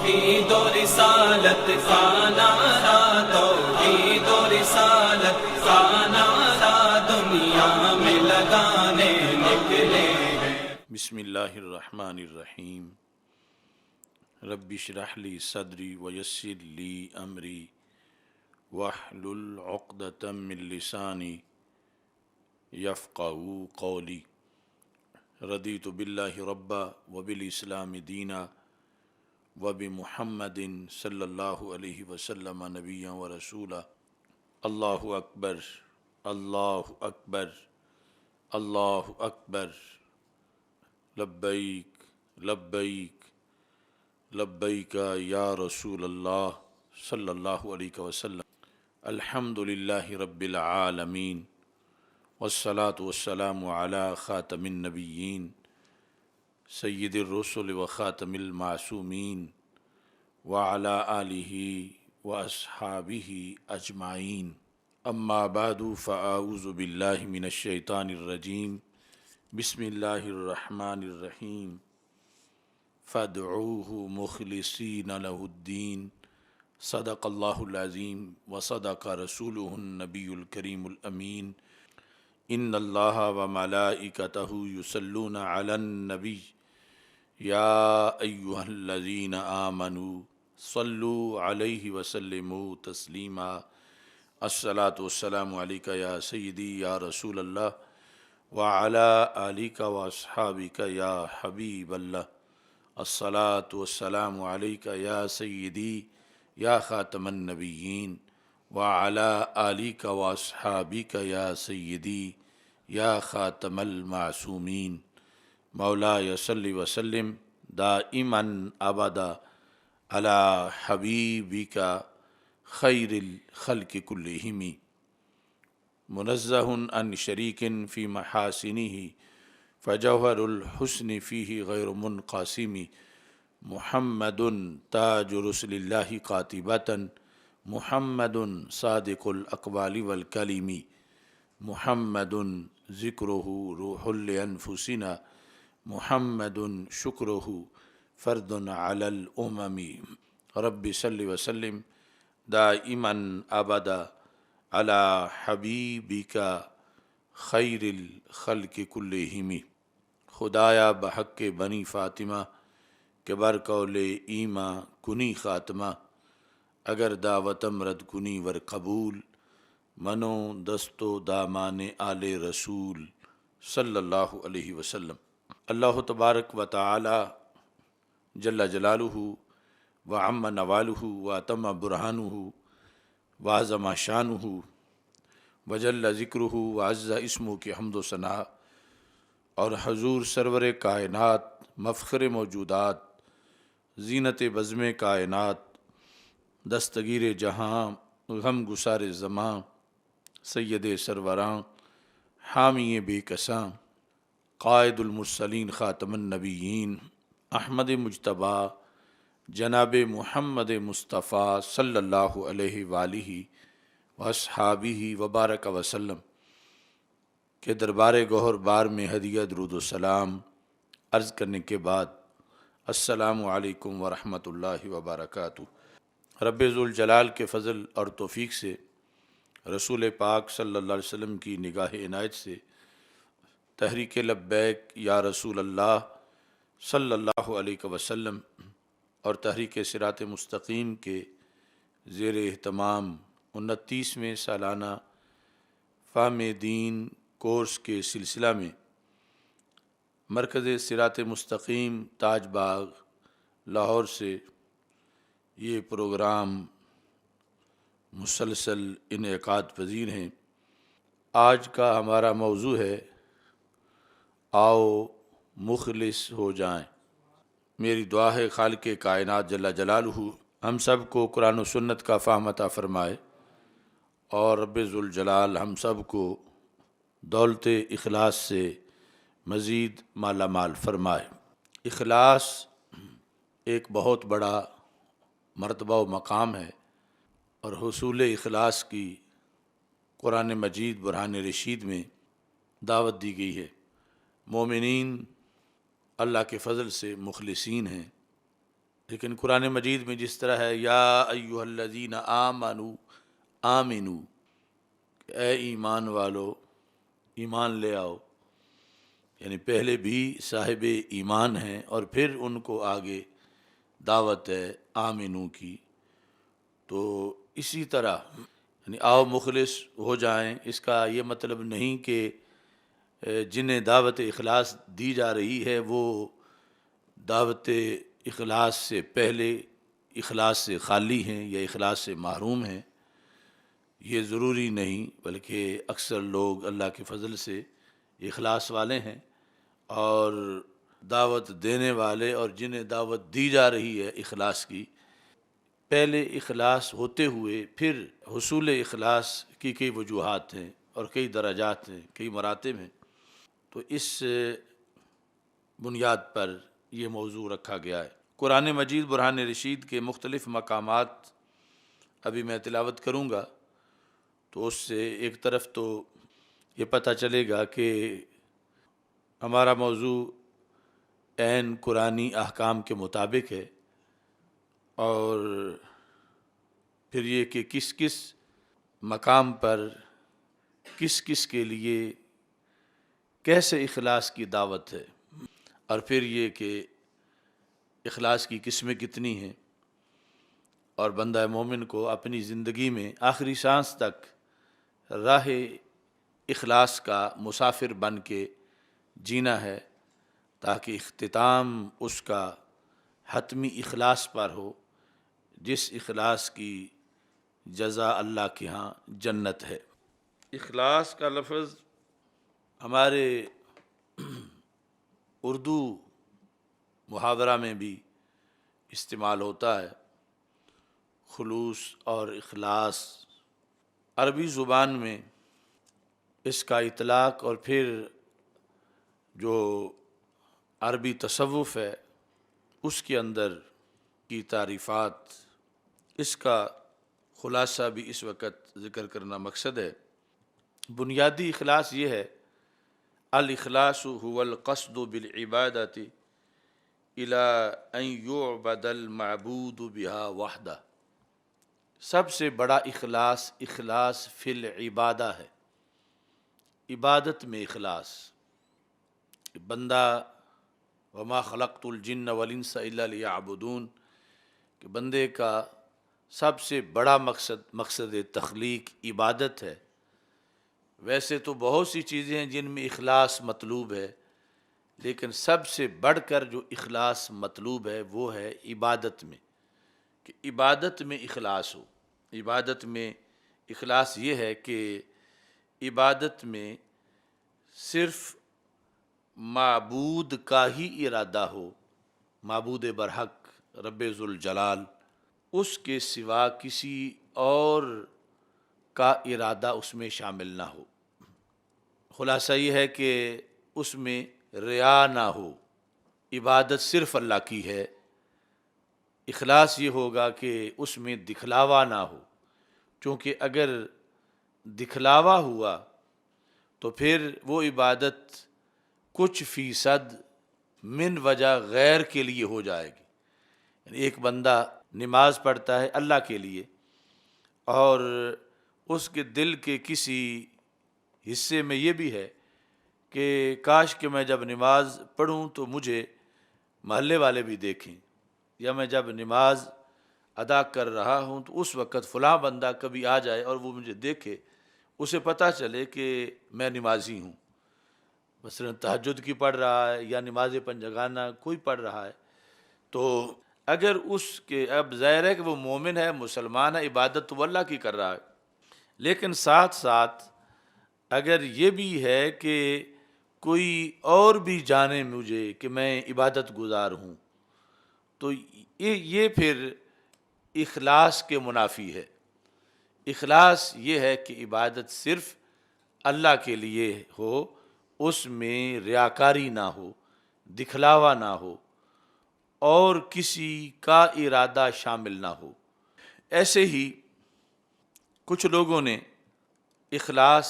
توحید و رسالت کا نعرہ، توحید و رسالت کا نعرہ دنیا میں لگانے نکلے ہیں۔ بسم اللہ الرحمن الرحیم۔ رب اشرح لی صدری ویسر لی امری واحلل عقدۃ من لسانی یفقہوا قولی۔ رضیت باللہ ربا وبالاسلام دینا وبمحمد صلی اللہ علیہ وسلم نبیا ورسولا۔ اللہ اکبر، اللہ اکبر، اللہ اکبر، لبیک لبیک لبیک یا رسول اللہ صلی اللہ علیہ وسلم۔ الحمد للہ رب العالمین والصلاة والسلام علی خاتم النبیین سید الرسل وخاتم المعصومین وعلی آلہ واصحابہ اجمعین۔ اما بعد فاعوذ باللہ من الشیطان الرجیم۔ بسم اللہ الرحمن الرحیم۔ فادعوہ مخلصین لہ الدین صدق اللہ العظیم وصدق رسولہ النبی الکریم الامین۔ ان اللہ وملائکتہ یصلون علی النبی یا ایہا الذین آمنوا صلوا علیہ وسلموا تسلیما۔ الصلاۃ والسلام علیک یا سیدی یا رسول اللہ وعلی آلک واصحابک یا حبیب اللہ۔ الصلاۃ والسلام علیک یا سیدی یا خاتم النبیین وعلی آلک واصحابک یا سیدی یا خاتم المعصومین۔ مولایا صلی وسلم دائما ابدا علی حبیبک خیر الخلق کلہم۔ منزہ عن شریک فی محاسنہ فجوہر الحسن فیہ غیر منقسم۔ محمد تاج رسل اللہ قاطبۃ، محمد صادق الاقوال والکلم، محمد ذکرہ روح لانفسنا، محمد شکرہ فرد علی الامم۔ رب صلی وسلم دائما ابدا علی حبیبک خیر الخلق کلہم۔ خدایا بحق بنی فاطمہ کہ بر قول ایماں کنی خاتمہ، اگر دعوتم رد کنی ور قبول، منو دستو دامان آل رسول صلی اللہ علیہ وسلم۔ اللہ تبارک و تعالی جل جلالہ وعم نوالہ واتم برہانہ وعظم شانہ وجل ذکرہ وعز اسمہ کی حمد و ثناء، اور حضور سرور کائنات مفخر موجودات زینت بزم کائنات دستگیر جہاں غم گسار زماں سید سروراں حامی بے کساں قائد المرسلین خاتم النبیین احمد مجتبیٰ جناب محمد مصطفیٰ صلی اللہ علیہ وآلہ واصحابہ وبارک وسلم کے دربار گوہر بار میں ہدیہ درود و سلام عرض کرنے کے بعد السلام علیکم ورحمۃ اللہ وبرکاتہ۔ رب ذوالجلال کے فضل اور توفیق سے رسول پاک صلی اللہ علیہ وسلم کی نگاہ عنایت سے تحریک لبیک یا رسول اللہ صلی اللہ علیہ وسلم اور تحریک صراط مستقیم کے زیر اہتمام 29ویں سالانہ فہم دین کورس کے سلسلہ میں مرکز صراط مستقیم تاج باغ لاہور سے یہ پروگرام مسلسل انعقاد پذیر ہیں۔ آج کا ہمارا موضوع ہے آؤ مخلص ہو جائیں۔ میری دعا ہے خالق کائنات جل جلالہ ہم سب کو قرآن و سنت کا فہم عطا فرمائے، اور رب ذوالجلال ہم سب کو دولت اخلاص سے مزید مالا مال فرمائے۔ اخلاص ایک بہت بڑا مرتبہ و مقام ہے، اور حصول اخلاص کی قرآن مجید برہان رشید میں دعوت دی گئی ہے۔ مومنین اللہ کے فضل سے مخلصین ہیں، لیکن قرآن مجید میں جس طرح ہے یا ایھا الذین آمنوا آمنو، اے ایمان والو ایمان لے آؤ، یعنی پہلے بھی صاحب ایمان ہیں اور پھر ان کو آگے دعوت ہے آمنو کی۔ تو اسی طرح یعنی آؤ مخلص ہو جائیں، اس کا یہ مطلب نہیں کہ جنہیں دعوت اخلاص دی جا رہی ہے وہ دعوت اخلاص سے پہلے اخلاص سے خالی ہیں یا اخلاص سے محروم ہیں، یہ ضروری نہیں، بلکہ اکثر لوگ اللہ کے فضل سے اخلاص والے ہیں، اور دعوت دینے والے اور جنہیں دعوت دی جا رہی ہے اخلاص کی، پہلے اخلاص ہوتے ہوئے پھر حصول اخلاص کی کئی وجوہات ہیں اور کئی درجات ہیں، کئی مراتب ہیں۔ تو اس بنیاد پر یہ موضوع رکھا گیا ہے۔ قرآن مجید برہان رشید کے مختلف مقامات ابھی میں تلاوت کروں گا، تو اس سے ایک طرف تو یہ پتہ چلے گا کہ ہمارا موضوع عین قرآنی احکام کے مطابق ہے، اور پھر یہ کہ کس کس مقام پر کس کس کے لیے کیسے اخلاص کی دعوت ہے، اور پھر یہ کہ اخلاص کی قسمیں کتنی ہیں، اور بندہ مومن کو اپنی زندگی میں آخری سانس تک راہ اخلاص کا مسافر بن کے جینا ہے، تاکہ اختتام اس کا حتمی اخلاص پر ہو، جس اخلاص کی جزا اللہ کے ہاں جنت ہے۔ اخلاص کا لفظ ہمارے اردو محاورہ میں بھی استعمال ہوتا ہے، خلوص اور اخلاص۔ عربی زبان میں اس کا اطلاق اور پھر جو عربی تصوف ہے اس کے اندر کی تعریفات، اس کا خلاصہ بھی اس وقت ذکر کرنا مقصد ہے۔ بنیادی اخلاص یہ ہے، الاخلاص هو القصد بالعبادة الى ان يعبد المعبود بها وحدہ۔ سب سے بڑا اخلاص اخلاص فی العبادہ ہے، عبادت میں اخلاص۔ بندہ وما خلقت الجن والانس الا لیعبدون، کہ بندے کا سب سے بڑا مقصد تخلیق عبادت ہے۔ ویسے تو بہت سی چیزیں ہیں جن میں اخلاص مطلوب ہے، لیکن سب سے بڑھ کر جو اخلاص مطلوب ہے وہ ہے عبادت میں، کہ عبادت میں اخلاص ہو۔ عبادت میں اخلاص یہ ہے کہ عبادت میں صرف معبود کا ہی ارادہ ہو، معبود برحق رب ذوالجلال، اس کے سوا کسی اور کا ارادہ اس میں شامل نہ ہو۔ خلاصہ یہ ہے کہ اس میں ریا نہ ہو، عبادت صرف اللہ کی ہے۔ اخلاص یہ ہوگا کہ اس میں دکھلاوا نہ ہو، چونکہ اگر دکھلاوا ہوا تو پھر وہ عبادت کچھ فیصد من وجہ غیر کے لیے ہو جائے گی۔ یعنی ایک بندہ نماز پڑھتا ہے اللہ کے لیے، اور اس کے دل کے کسی حصے میں یہ بھی ہے کہ کاش کہ میں جب نماز پڑھوں تو مجھے محلے والے بھی دیکھیں، یا میں جب نماز ادا کر رہا ہوں تو اس وقت فلاں بندہ کبھی آ جائے اور وہ مجھے دیکھے، اسے پتہ چلے کہ میں نمازی ہوں، مثلا تہجد کی پڑھ رہا ہے یا نماز پنجگانہ کوئی پڑھ رہا ہے۔ تو اگر اس کے اب ظاہر ہے کہ وہ مومن ہے، مسلمان ہے، عبادت تو وہ اللہ کی کر رہا ہے، لیکن ساتھ ساتھ اگر یہ بھی ہے کہ کوئی اور بھی جانے مجھے کہ میں عبادت گزار ہوں، تو یہ پھر اخلاص کے منافی ہے۔ اخلاص یہ ہے کہ عبادت صرف اللہ کے لیے ہو، اس میں ریاکاری نہ ہو، دکھلاوا نہ ہو، اور کسی کا ارادہ شامل نہ ہو۔ ایسے ہی کچھ لوگوں نے اخلاص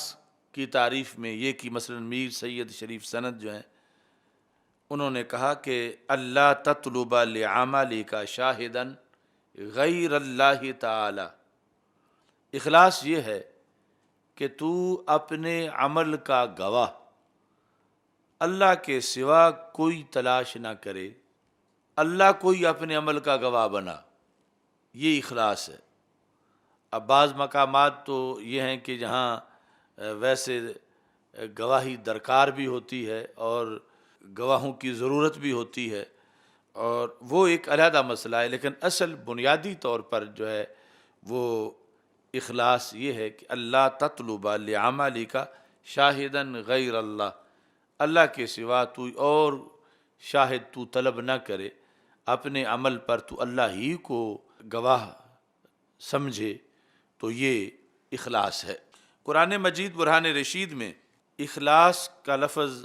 کی تعریف میں یہ کہ مثلا میر سید شریف سند جو ہیں انہوں نے کہا کہ اللہ تطلب لعملک شاہدا غیر اللہ تعالی، اخلاص یہ ہے کہ تو اپنے عمل کا گواہ اللہ کے سوا کوئی تلاش نہ کرے، اللہ کوئی اپنے عمل کا گواہ بنا، یہ اخلاص ہے۔ اب بعض مقامات تو یہ ہیں کہ جہاں ویسے گواہی درکار بھی ہوتی ہے اور گواہوں کی ضرورت بھی ہوتی ہے، اور وہ ایک علیحدہ مسئلہ ہے، لیکن اصل بنیادی طور پر جو ہے وہ اخلاص یہ ہے کہ اللہ تطلب لعملک شاہدا غیر اللہ، اللہ کے سوا تو اور شاہد تو طلب نہ کرے، اپنے عمل پر تو اللہ ہی کو گواہ سمجھے، تو یہ اخلاص ہے۔ قرآن مجید برہان رشید میں اخلاص کا لفظ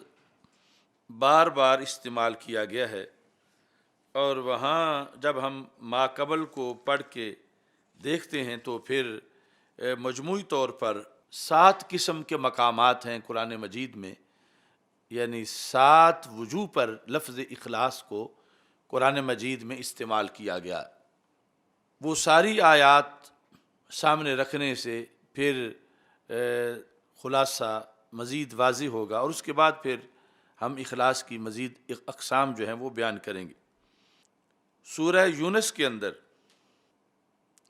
بار بار استعمال کیا گیا ہے، اور وہاں جب ہم ما قبل کو پڑھ کے دیکھتے ہیں تو پھر مجموعی طور پر 7 قسم کے مقامات ہیں قرآن مجید میں، یعنی 7 وجوہ پر لفظ اخلاص کو قرآن مجید میں استعمال کیا گیا۔ وہ ساری آیات سامنے رکھنے سے پھر خلاصہ مزید واضح ہوگا، اور اس کے بعد پھر ہم اخلاص کی مزید اقسام جو ہیں وہ بیان کریں گے۔ سورہ یونس کے اندر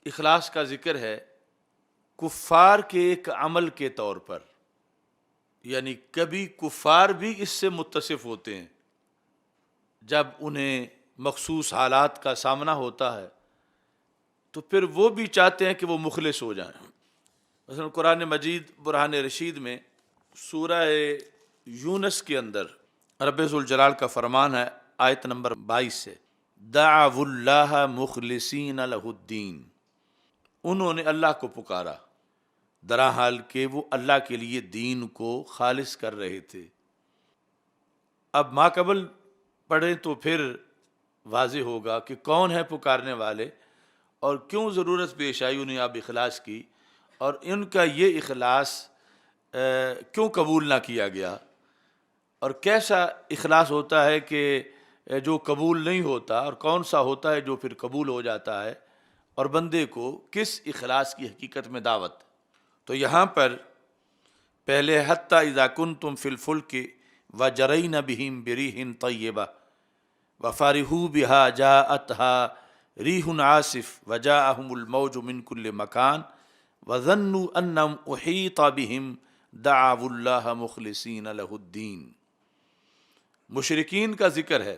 اخلاص کا ذکر ہے کفار کے ایک عمل کے طور پر، یعنی کبھی کفار بھی اس سے متصف ہوتے ہیں، جب انہیں مخصوص حالات کا سامنا ہوتا ہے تو پھر وہ بھی چاہتے ہیں کہ وہ مخلص ہو جائیں۔ مثلا قرآن مجید برہان رشید میں سورہ یونس کے اندر رب ذوالجلال کا فرمان ہے، آیت نمبر 22 سے، دعوا اللہ مخلصین لہ الدین، انہوں نے اللہ کو پکارا درا حال کہ وہ اللہ کے لیے دین کو خالص کر رہے تھے۔ اب ما قبل پڑھیں تو پھر واضح ہوگا کہ کون ہے پکارنے والے اور کیوں ضرورت پیش آئی انہیں اب اخلاص کی، اور ان کا یہ اخلاص کیوں قبول نہ کیا گیا، اور کیسا اخلاص ہوتا ہے کہ جو قبول نہیں ہوتا، اور کون سا ہوتا ہے جو پھر قبول ہو جاتا ہے، اور بندے کو کس اخلاص کی حقیقت میں دعوت۔ تو یہاں پر پہلے حتی اذا کنتم فی الفلک وجرین بہم بریح طیبہ وفرحوا بہا جاءتها ریح عاصف وجاءہم الموج من کل مکان وظنوا انہم احیط بہم دعوا اللہ مخلصین لہ الدین۔ مشرکین کا ذکر ہے۔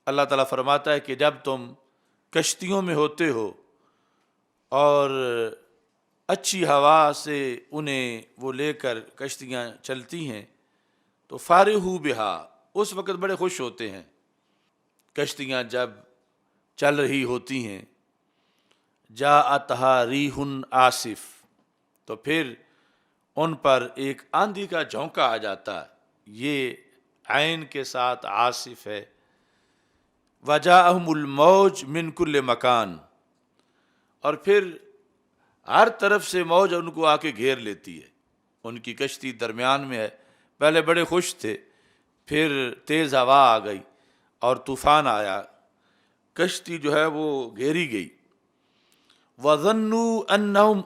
اللہ تعالیٰ فرماتا ہے کہ جب تم کشتیوں میں ہوتے ہو اور اچھی ہوا سے انہیں وہ لے کر کشتیاں چلتی ہیں تو فارحوا بہا، اس وقت بڑے خوش ہوتے ہیں کشتیاں جب چل رہی ہوتی ہیں، جاءتها ریح عاصف، تو پھر ان پر ایک آندھی کا جھونکا آ جاتا ہے، یہ عین کے ساتھ عاصف ہے۔ وجاءہم الموج من کل مکان، اور پھر ہر طرف سے موج ان کو آ کے گھیر لیتی ہے، ان کی کشتی درمیان میں ہے، پہلے بڑے خوش تھے، پھر تیز ہوا آ گئی اور طوفان آیا، کشتی جو ہے وہ گھیری گئی۔ وَظَنُّوا أَنَّهُمْ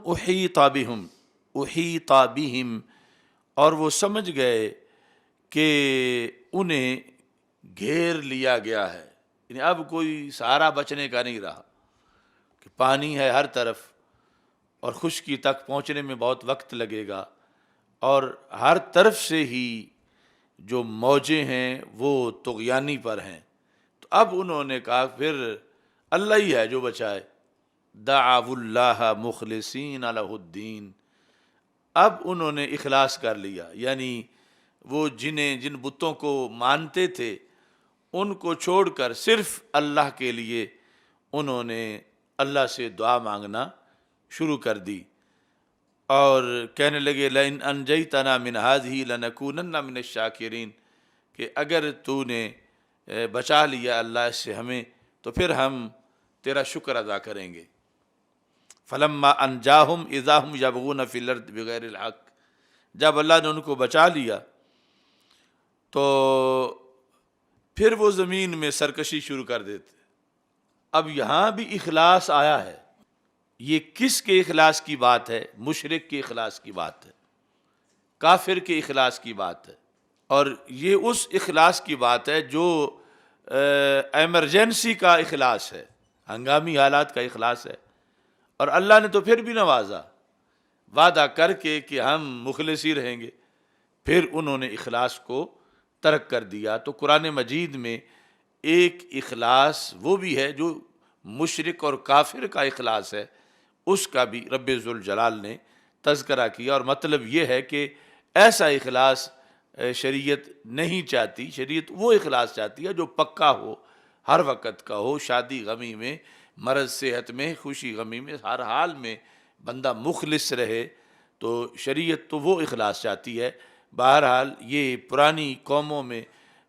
أُحِيطَ بِهِمْ، اور وہ سمجھ گئے کہ انہیں گھیر لیا گیا ہے، یعنی اب کوئی سہارا بچنے کا نہیں رہا، کہ پانی ہے ہر طرف اور خشکی تک پہنچنے میں بہت وقت لگے گا، اور ہر طرف سے ہی جو موجیں ہیں وہ طغیانی پر ہیں۔ تو اب انہوں نے کہا پھر اللہ ہی ہے جو بچائے، دعوا اللہ مخلصین لہ الدین، اب انہوں نے اخلاص کر لیا، یعنی وہ جن بتوں کو مانتے تھے ان کو چھوڑ کر صرف اللہ کے لیے انہوں نے اللہ سے دعا مانگنا شروع کر دی، اور کہنے لگے لئن انجیتنا من ہذہ لنکونن من الشاکرین، کہ اگر تو نے بچا لیا اللہ سے ہمیں تو پھر ہم تیرا شکر ادا کریں گے۔ فلما انجاہم اذا ہم یبغون فی الارض بغیر الحق، جب اللہ نے ان کو بچا لیا تو پھر وہ زمین میں سرکشی شروع کر دیتے۔ اب یہاں بھی اخلاص آیا ہے، یہ کس کے اخلاص کی بات ہے؟ مشرک کے اخلاص کی بات ہے، کافر کے اخلاص کی بات ہے، اور یہ اس اخلاص کی بات ہے جو ایمرجنسی کا اخلاص ہے، ہنگامی حالات کا اخلاص ہے۔ اور اللہ نے تو پھر بھی نوازا وعدہ کر کے کہ ہم مخلصی رہیں گے، پھر انہوں نے اخلاص کو ترک کر دیا۔ تو قرآن مجید میں ایک اخلاص وہ بھی ہے جو مشرک اور کافر کا اخلاص ہے، اس کا بھی رب ذوالجلال نے تذکرہ کیا، اور مطلب یہ ہے کہ ایسا اخلاص شریعت نہیں چاہتی، شریعت وہ اخلاص چاہتی ہے جو پکا ہو، ہر وقت کا ہو، شادی غمی میں، مرض صحت میں، خوشی غمی میں، ہر حال میں بندہ مخلص رہے، تو شریعت تو وہ اخلاص چاہتی ہے۔ بہرحال یہ پرانی قوموں میں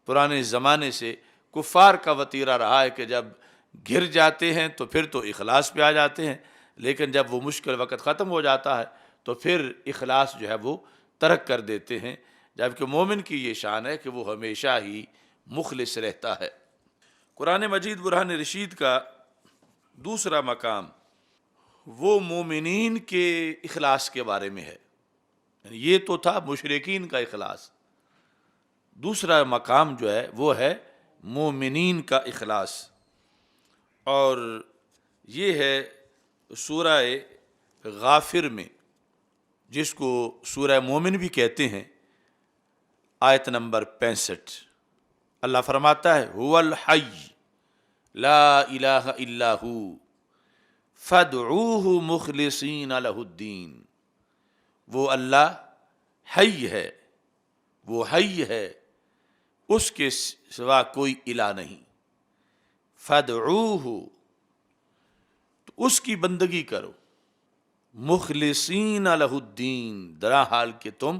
پرانے زمانے سے کفار کا وتیرہ رہا ہے کہ جب گر جاتے ہیں تو پھر تو اخلاص پہ آ جاتے ہیں، لیکن جب وہ مشکل وقت ختم ہو جاتا ہے تو پھر اخلاص جو ہے وہ ترک کر دیتے ہیں، جبکہ مومن کی یہ شان ہے کہ وہ ہمیشہ ہی مخلص رہتا ہے۔ قرآن مجید برہان رشید کا دوسرا مقام وہ مومنین کے اخلاص کے بارے میں ہے، یعنی یہ تو تھا مشرکین کا اخلاص، دوسرا مقام جو ہے وہ ہے مومنین کا اخلاص، اور یہ ہے سورہ غافر میں، جس کو سورہ مومن بھی کہتے ہیں، آیت نمبر 65 اللہ فرماتا ہے هو الحی لا الہ الا ہو فادعوہ مخلصین لہ الدین، وہ اللہ حی ہے، وہ حی ہے، اس کے سوا کوئی الہ نہیں، فادعوہ، تو اس کی بندگی کرو، مخلصین لہ الدین، درا حال کہ تم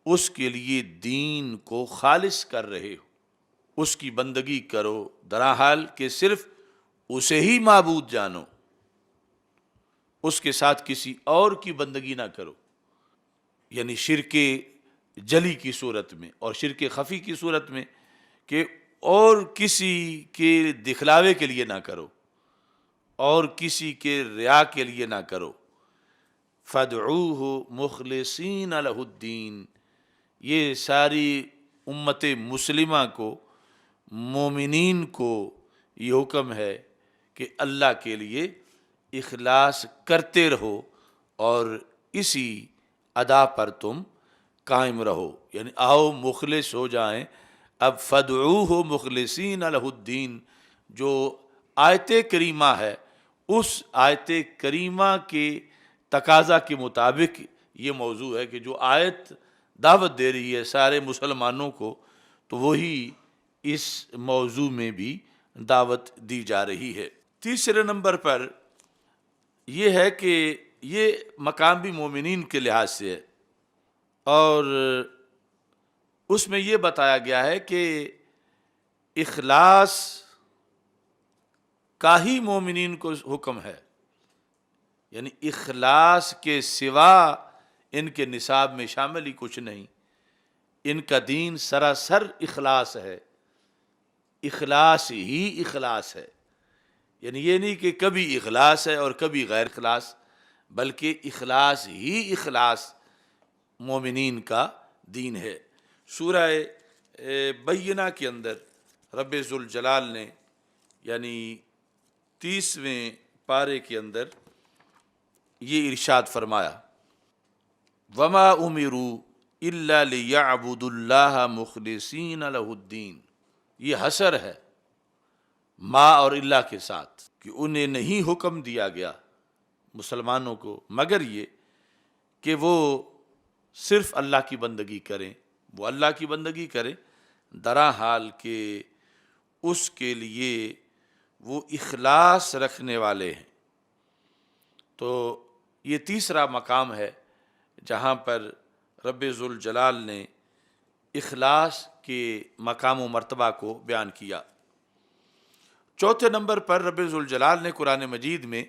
اس کے لیے دین کو خالص کر رہے ہو، اس کی بندگی کرو، درا حال کہ صرف اسے ہی معبود جانو، اس کے ساتھ کسی اور کی بندگی نہ کرو، یعنی شرک جلی کی صورت میں اور شرک خفی کی صورت میں کہ اور کسی کے دکھلاوے کے لیے نہ کرو، اور کسی کے ریا کے لیے نہ کرو، فادعوہ مخلصین لہ الدین، یہ ساری امت مسلمہ کو، مومنین کو یہ حکم ہے کہ اللہ کے لیے اخلاص کرتے رہو اور اسی ادا پر تم قائم رہو، یعنی آؤ مخلص ہو جائیں۔ اب فادعوہ مخلصین لہ الدین جو آیت کریمہ ہے، اس آیت کریمہ کے تقاضا کے مطابق یہ موضوع ہے کہ جو آیت دعوت دے رہی ہے سارے مسلمانوں کو، تو وہی اس موضوع میں بھی دعوت دی جا رہی ہے۔ تیسرے نمبر پر یہ ہے کہ یہ مقام بھی مومنین کے لحاظ سے ہے، اور اس میں یہ بتایا گیا ہے کہ اخلاص کا ہی مومنین کو حکم ہے، یعنی اخلاص کے سوا ان کے نصاب میں شامل ہی کچھ نہیں، ان کا دین سراسر اخلاص ہے، اخلاص ہی اخلاص ہے، یعنی یہ نہیں کہ کبھی اخلاص ہے اور کبھی غیر اخلاص، بلکہ اخلاص ہی اخلاص مومنین کا دین ہے۔ سورہ بینہ کے اندر رب ذوالجلال نے یعنی 30ویں پارے کے اندر یہ ارشاد فرمایا، وما امروا الا لیعبدوا اللہ مخلصین لہ الدین، یہ حصر ہے ما اور اللہ کے ساتھ کہ انہیں نہیں حکم دیا گیا مسلمانوں کو مگر یہ کہ وہ صرف اللہ کی بندگی کریں، وہ اللہ کی بندگی کریں، درا حال کہ اس کے لیے وہ اخلاص رکھنے والے ہیں۔ تو یہ تیسرا مقام ہے جہاں پر رب ذوالجلال نے اخلاص کے مقام و مرتبہ کو بیان کیا۔ چوتھے نمبر پر رب ذوالجلال نے قرآن مجید میں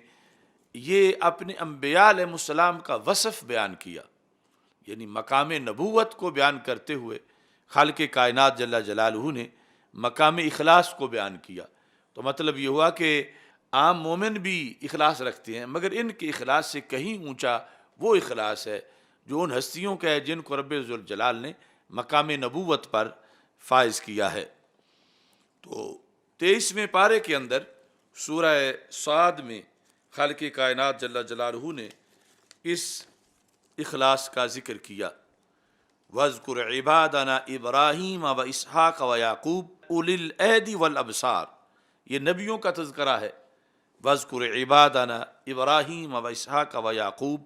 یہ اپنے انبیاء علیہ السلام کا وصف بیان کیا، یعنی مقام نبوت کو بیان کرتے ہوئے خالق کائنات جل جلالہ نے مقام اخلاص کو بیان کیا۔ تو مطلب یہ ہوا کہ عام مومن بھی اخلاص رکھتے ہیں، مگر ان کے اخلاص سے کہیں اونچا وہ اخلاص ہے جو ان ہستیوں کا ہے جن کو رب ذوالجلال نے مقام نبوت پر فائز کیا ہے۔ تو 23ویں پارے کے اندر سورہ صاد میں خالق کائنات جل جلالہ نے اس اخلاص کا ذکر کیا۔ وَاذْكُرْ عِبَادَنَا إِبْرَاهِيمَ وَإِسْحَاقَ وَيَعْقُوبَ أُولِي الْأَيْدِي وَالْأَبْصَارِ، یہ نبیوں کا تذکرہ ہے۔ وَاذْكُرْ عِبَادَنَا إِبْرَاهِيمَ وَإِسْحَاقَ وَيَعْقُوبَ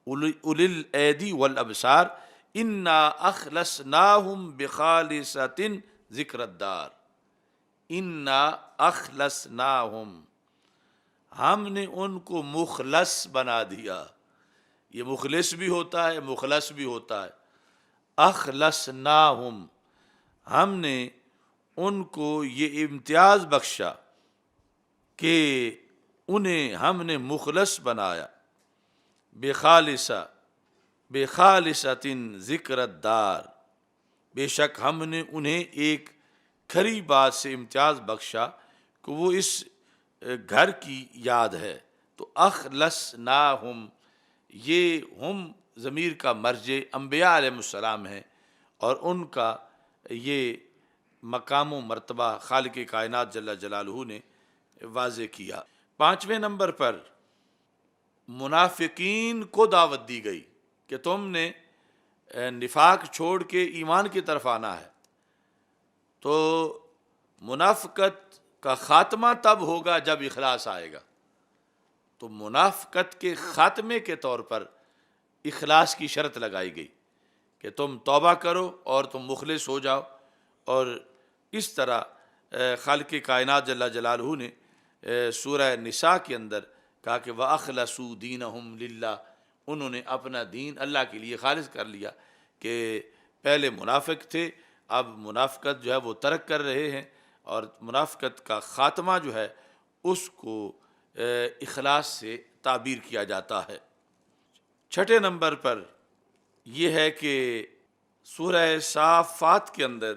أُولِي الْأَيْدِي وَالْأَبْصَارِ إِنَّا أَخْلَصْنَاهُمْ بِخَالِصَةٍ ذِكْرَ الدَّارِ، اِنَّا أَخْلَصْنَاهُمْ، ہم نے ان کو مخلص بنا دیا۔ یہ مخلص بھی ہوتا ہے، مخلص بھی ہوتا ہے۔ اخلصناہم، ہم نے ان کو یہ امتیاز بخشا کہ انہیں ہم نے مخلص بنایا۔ بخالصۃ ذکر الدار، بے شک ہم نے انہیں ایک کھری بات سے امتیاز بخشا کہ وہ اس گھر کی یاد ہے۔ تو اخلصناہم، یہ ہم ضمیر کا مرجع انبیاء علیہ السلام ہے، اور ان کا یہ مقام و مرتبہ خالق کائنات جل جلالہ نے واضح کیا۔ 5ویں نمبر پر منافقین کو دعوت دی گئی کہ تم نے نفاق چھوڑ کے ایمان کی طرف آنا ہے۔ تو منافقت کا خاتمہ تب ہوگا جب اخلاص آئے گا۔ تو منافقت کے خاتمے کے طور پر اخلاص کی شرط لگائی گئی کہ تم توبہ کرو اور تم مخلص ہو جاؤ، اور اس طرح خالق کائنات جل جلالہ نے سورہ نساء کے اندر کہا کہ وَأَخْلَصُوا دِينَهُمْ لِلَّهِ، انہوں نے اپنا دین اللہ کے لیے خالص کر لیا، کہ پہلے منافق تھے، اب منافقت جو ہے وہ ترک کر رہے ہیں، اور منافقت کا خاتمہ جو ہے اس کو اخلاص سے تعبیر کیا جاتا ہے۔ 6 نمبر پر یہ ہے کہ سورہ صافات کے اندر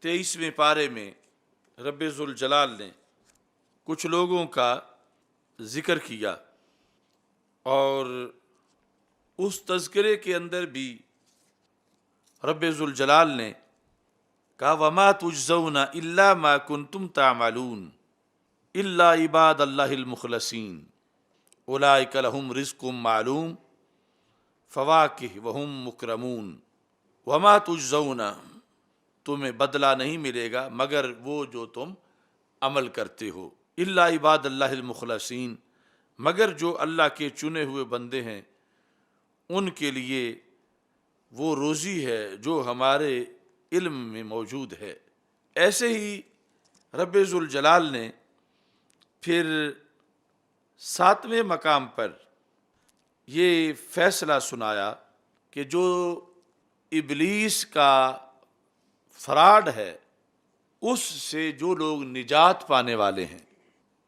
23ویں پارے میں رب ذوالجلال نے کچھ لوگوں کا ذکر کیا، اور اس تذکرے کے اندر بھی رب ذوالجلال نے کہا وَمَا تُجْزَوْنَ إِلَّا مَا كُنْتُمْ تَعْمَلُونَ إِلَّا عِبَادَ اللَّهِ الْمُخْلَصِينَ أُولَٰئِكَ لَهُمْ رِزْقٌ مَعْلُومٌ فَوَاكِهُ وَهُمْ مُكْرَمُونَ۔ وَمَا تُجْزَوْنَ، تمہیں بدلہ نہیں ملے گا مگر وہ جو تم عمل کرتے ہو، إِلَّا عِبَادَ اللَّهِ الْمُخْلَصِينَ، مگر جو اللہ کے چنے ہوئے بندے ہیں ان کے لیے وہ روزی ہے جو ہمارے علم میں موجود ہے۔ ایسے ہی رب ذوالجلال نے پھر 7ویں مقام پر یہ فیصلہ سنایا کہ جو ابلیس کا فراڈ ہے، اس سے جو لوگ نجات پانے والے ہیں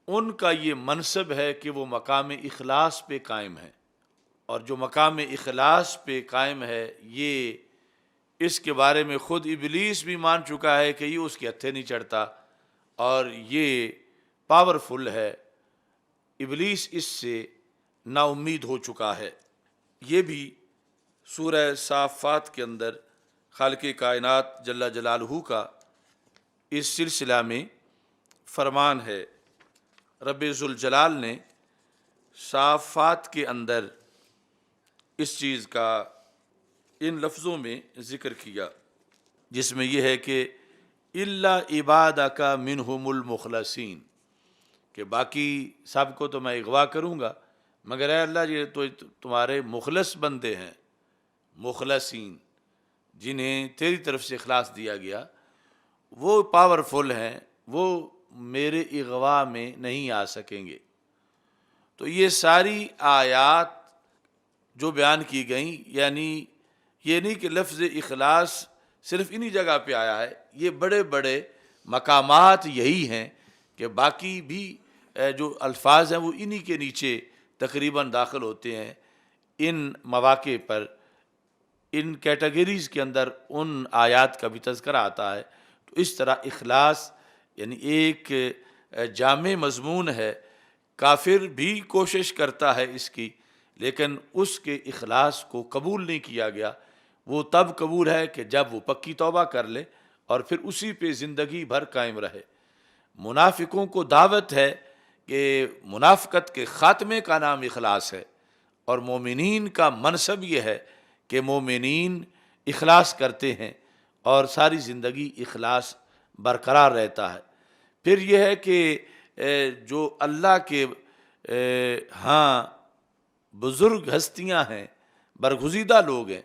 ان کا یہ منصب ہے کہ وہ مقام اخلاص پہ قائم ہے، اور جو مقام اخلاص پہ قائم ہے یہ اس کے بارے میں خود ابلیس بھی مان چکا ہے کہ یہ اس کے ہتھے نہیں چڑھتا، اور یہ پاورفل ہے، ابلیس اس سے نا امید ہو چکا ہے۔ یہ بھی سورہ صافات کے اندر خالق کائنات جل جلالہ کا اس سلسلہ میں فرمان ہے۔ رب ذوالجلال نے صافات کے اندر اس چیز کا ان لفظوں میں ذکر کیا، جس میں یہ ہے کہ الا عبادک منہم المخلصین، کہ باقی سب کو تو میں اغوا کروں گا مگر اے اللہ یہ تو تمہارے مخلص بندے ہیں، مخلصین جنہیں تیری طرف سے اخلاص دیا گیا، وہ پاورفل ہیں، وہ میرے اغوا میں نہیں آ سکیں گے۔ تو یہ ساری آیات جو بیان کی گئیں، یعنی یہ نہیں کہ لفظ اخلاص صرف انہی جگہ پہ آیا ہے، یہ بڑے بڑے مقامات یہی ہیں کہ باقی بھی جو الفاظ ہیں وہ انہی کے نیچے تقریباً داخل ہوتے ہیں۔ ان مواقع پر ان کیٹیگریز کے اندر ان آیات کا بھی تذکرہ آتا ہے۔ تو اس طرح اخلاص یعنی ایک جامع مضمون ہے. کافر بھی کوشش کرتا ہے اس کی، لیکن اس کے اخلاص کو قبول نہیں کیا گیا. وہ تب قبول ہے کہ جب وہ پکی توبہ کر لے اور پھر اسی پہ زندگی بھر قائم رہے. منافقوں کو دعوت ہے کہ منافقت کے خاتمے کا نام اخلاص ہے، اور مومنین کا منصب یہ ہے کہ مومنین اخلاص کرتے ہیں اور ساری زندگی اخلاص برقرار رہتا ہے. پھر یہ ہے کہ جو اللہ کے ہاں بزرگ ہستیاں ہیں، برگزیدہ لوگ ہیں،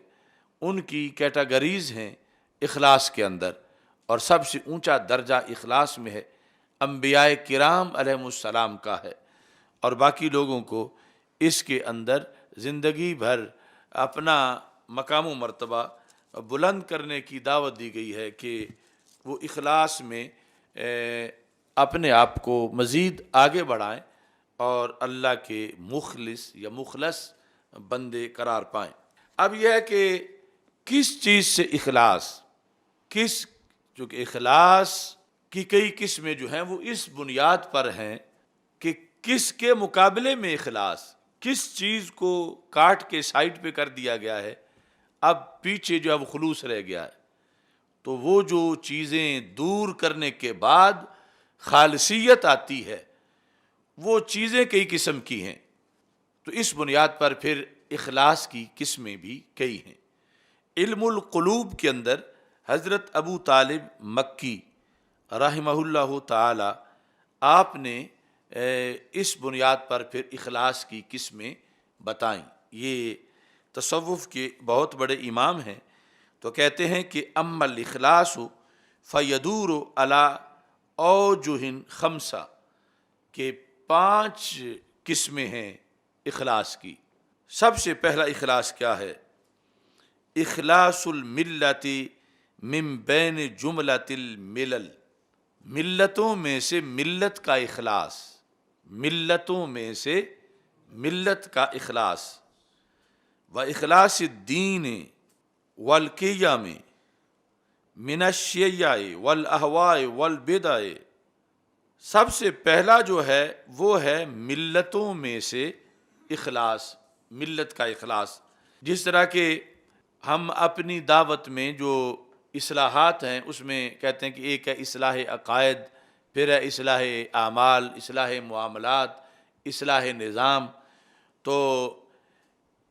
ان کی کیٹاگریز ہیں اخلاص کے اندر، اور سب سے اونچا درجہ اخلاص میں ہے انبیاء کرام علیہ السلام کا ہے. اور باقی لوگوں کو اس کے اندر زندگی بھر اپنا مقام و مرتبہ بلند کرنے کی دعوت دی گئی ہے کہ وہ اخلاص میں اپنے آپ کو مزید آگے بڑھائیں اور اللہ کے مخلص یا مخلص بندے قرار پائیں. اب یہ ہے کہ کس چیز سے اخلاص، چونکہ اخلاص کی کئی قسمیں جو ہیں وہ اس بنیاد پر ہیں کہ کس کے مقابلے میں اخلاص، کس چیز کو کاٹ کے سائڈ پہ کر دیا گیا ہے، اب پیچھے جو ہے وہ خلوص رہ گیا ہے. تو وہ جو چیزیں دور کرنے کے بعد خالصیت آتی ہے، وہ چیزیں کئی قسم کی ہیں. تو اس بنیاد پر پھر اخلاص کی قسمیں بھی کئی ہیں. علم القلوب کے اندر حضرت ابو طالب مکی رحمہ اللہ تعالی آپ نے اس بنیاد پر پھر اخلاص کی قسمیں بتائیں. یہ تصوف کے بہت بڑے امام ہیں. تو کہتے ہیں کہ اما الاخلاص فیدور علی اوجہ خمسہ، کہ 5 قسمیں ہیں اخلاص کی. سب سے پہلا اخلاص کیا ہے؟ اخلاص الملت من بین جملۃ الملل، ملتوں میں سے ملت کا اخلاص، ملتوں میں سے ملت کا اخلاص. و اخلاص الدین والقیام من الشیع والاہواء والبدع، سب سے پہلا جو ہے وہ ہے ملتوں میں سے اخلاص، ملت کا اخلاص. جس طرح کہ ہم اپنی دعوت میں جو اصلاحات ہیں اس میں کہتے ہیں کہ ایک ہے اصلاح عقائد، پھر ہے اصلاح اعمال، اصلاح معاملات، اصلاح نظام. تو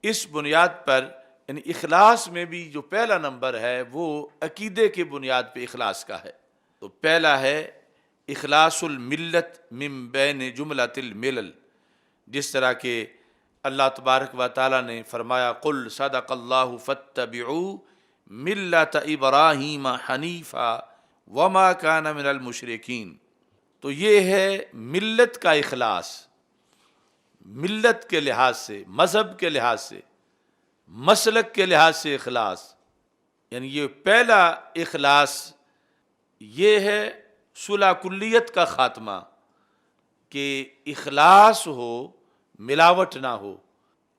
اس بنیاد پر یعنی اخلاص میں بھی جو پہلا نمبر ہے وہ عقیدے کے بنیاد پہ اخلاص کا ہے. تو پہلا ہے اخلاص الملت من بین جملۃ الملل، جس طرح کہ اللہ تبارک و تعالیٰ نے فرمایا قل صدق اللہ فاتبعوا ملت ابراہیم حنیفا وما کان من المشرکین. تو یہ ہے ملت کا اخلاص، ملت کے لحاظ سے، مذہب کے لحاظ سے، مسلک کے لحاظ سے اخلاص. یعنی یہ پہلا اخلاص یہ ہے صلح کلیت کا خاتمہ، کہ اخلاص ہو، ملاوٹ نہ ہو،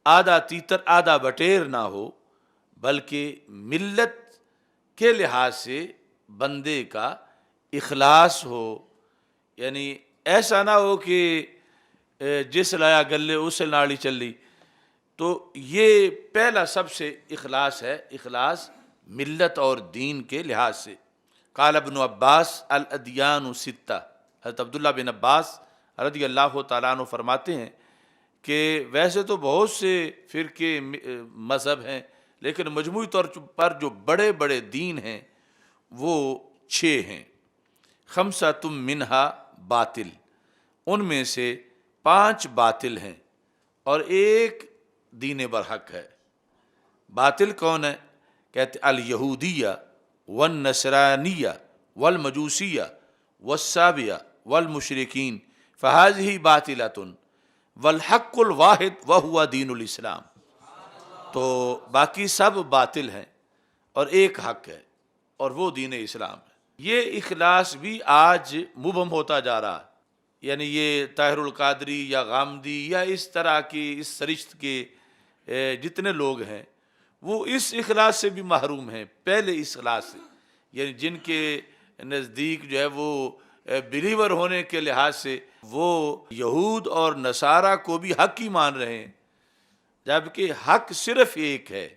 آدھا تیتر آدھا بٹیر نہ ہو، بلکہ ملت کے لحاظ سے بندے کا اخلاص ہو. یعنی ایسا نہ ہو کہ جس لایا گلے اس ناڑی چلی. تو یہ پہلا سب سے اخلاص ہے، اخلاص ملت اور دین کے لحاظ سے. قال ابن عباس الادیان ستہ، حضرت عبداللہ بن عباس رضی اللہ تعالیٰ عنہ فرماتے ہیں کہ ویسے تو بہت سے فرقے مذہب ہیں، لیکن مجموعی طور پر جو بڑے بڑے دین ہیں وہ 6 ہیں. خمسۃ منہا باطل، ان میں سے 5 باطل ہیں اور 1 دین برحق ہے. باطل کون ہے؟ کہتے الیہودیہ والنصرانیہ والمجوسیہ والسابیہ والمشرکین فہذہ باطلۃ والحق الواحد وہو دین الاسلام. تو باقی سب باطل ہیں اور ایک حق ہے اور وہ دین اسلام ہے. یہ اخلاص بھی آج مبہم ہوتا جا رہا ہے. یعنی یہ طاہر القادری یا غامدی یا اس طرح کی اس سرشت کے جتنے لوگ ہیں وہ اس اخلاص سے بھی محروم ہیں، پہلے اس اخلاص سے. یعنی جن کے نزدیک جو ہے وہ بلیور ہونے کے لحاظ سے وہ یہود اور نصارہ کو بھی حق ہی مان رہے ہیں، جبکہ حق صرف ایک ہے،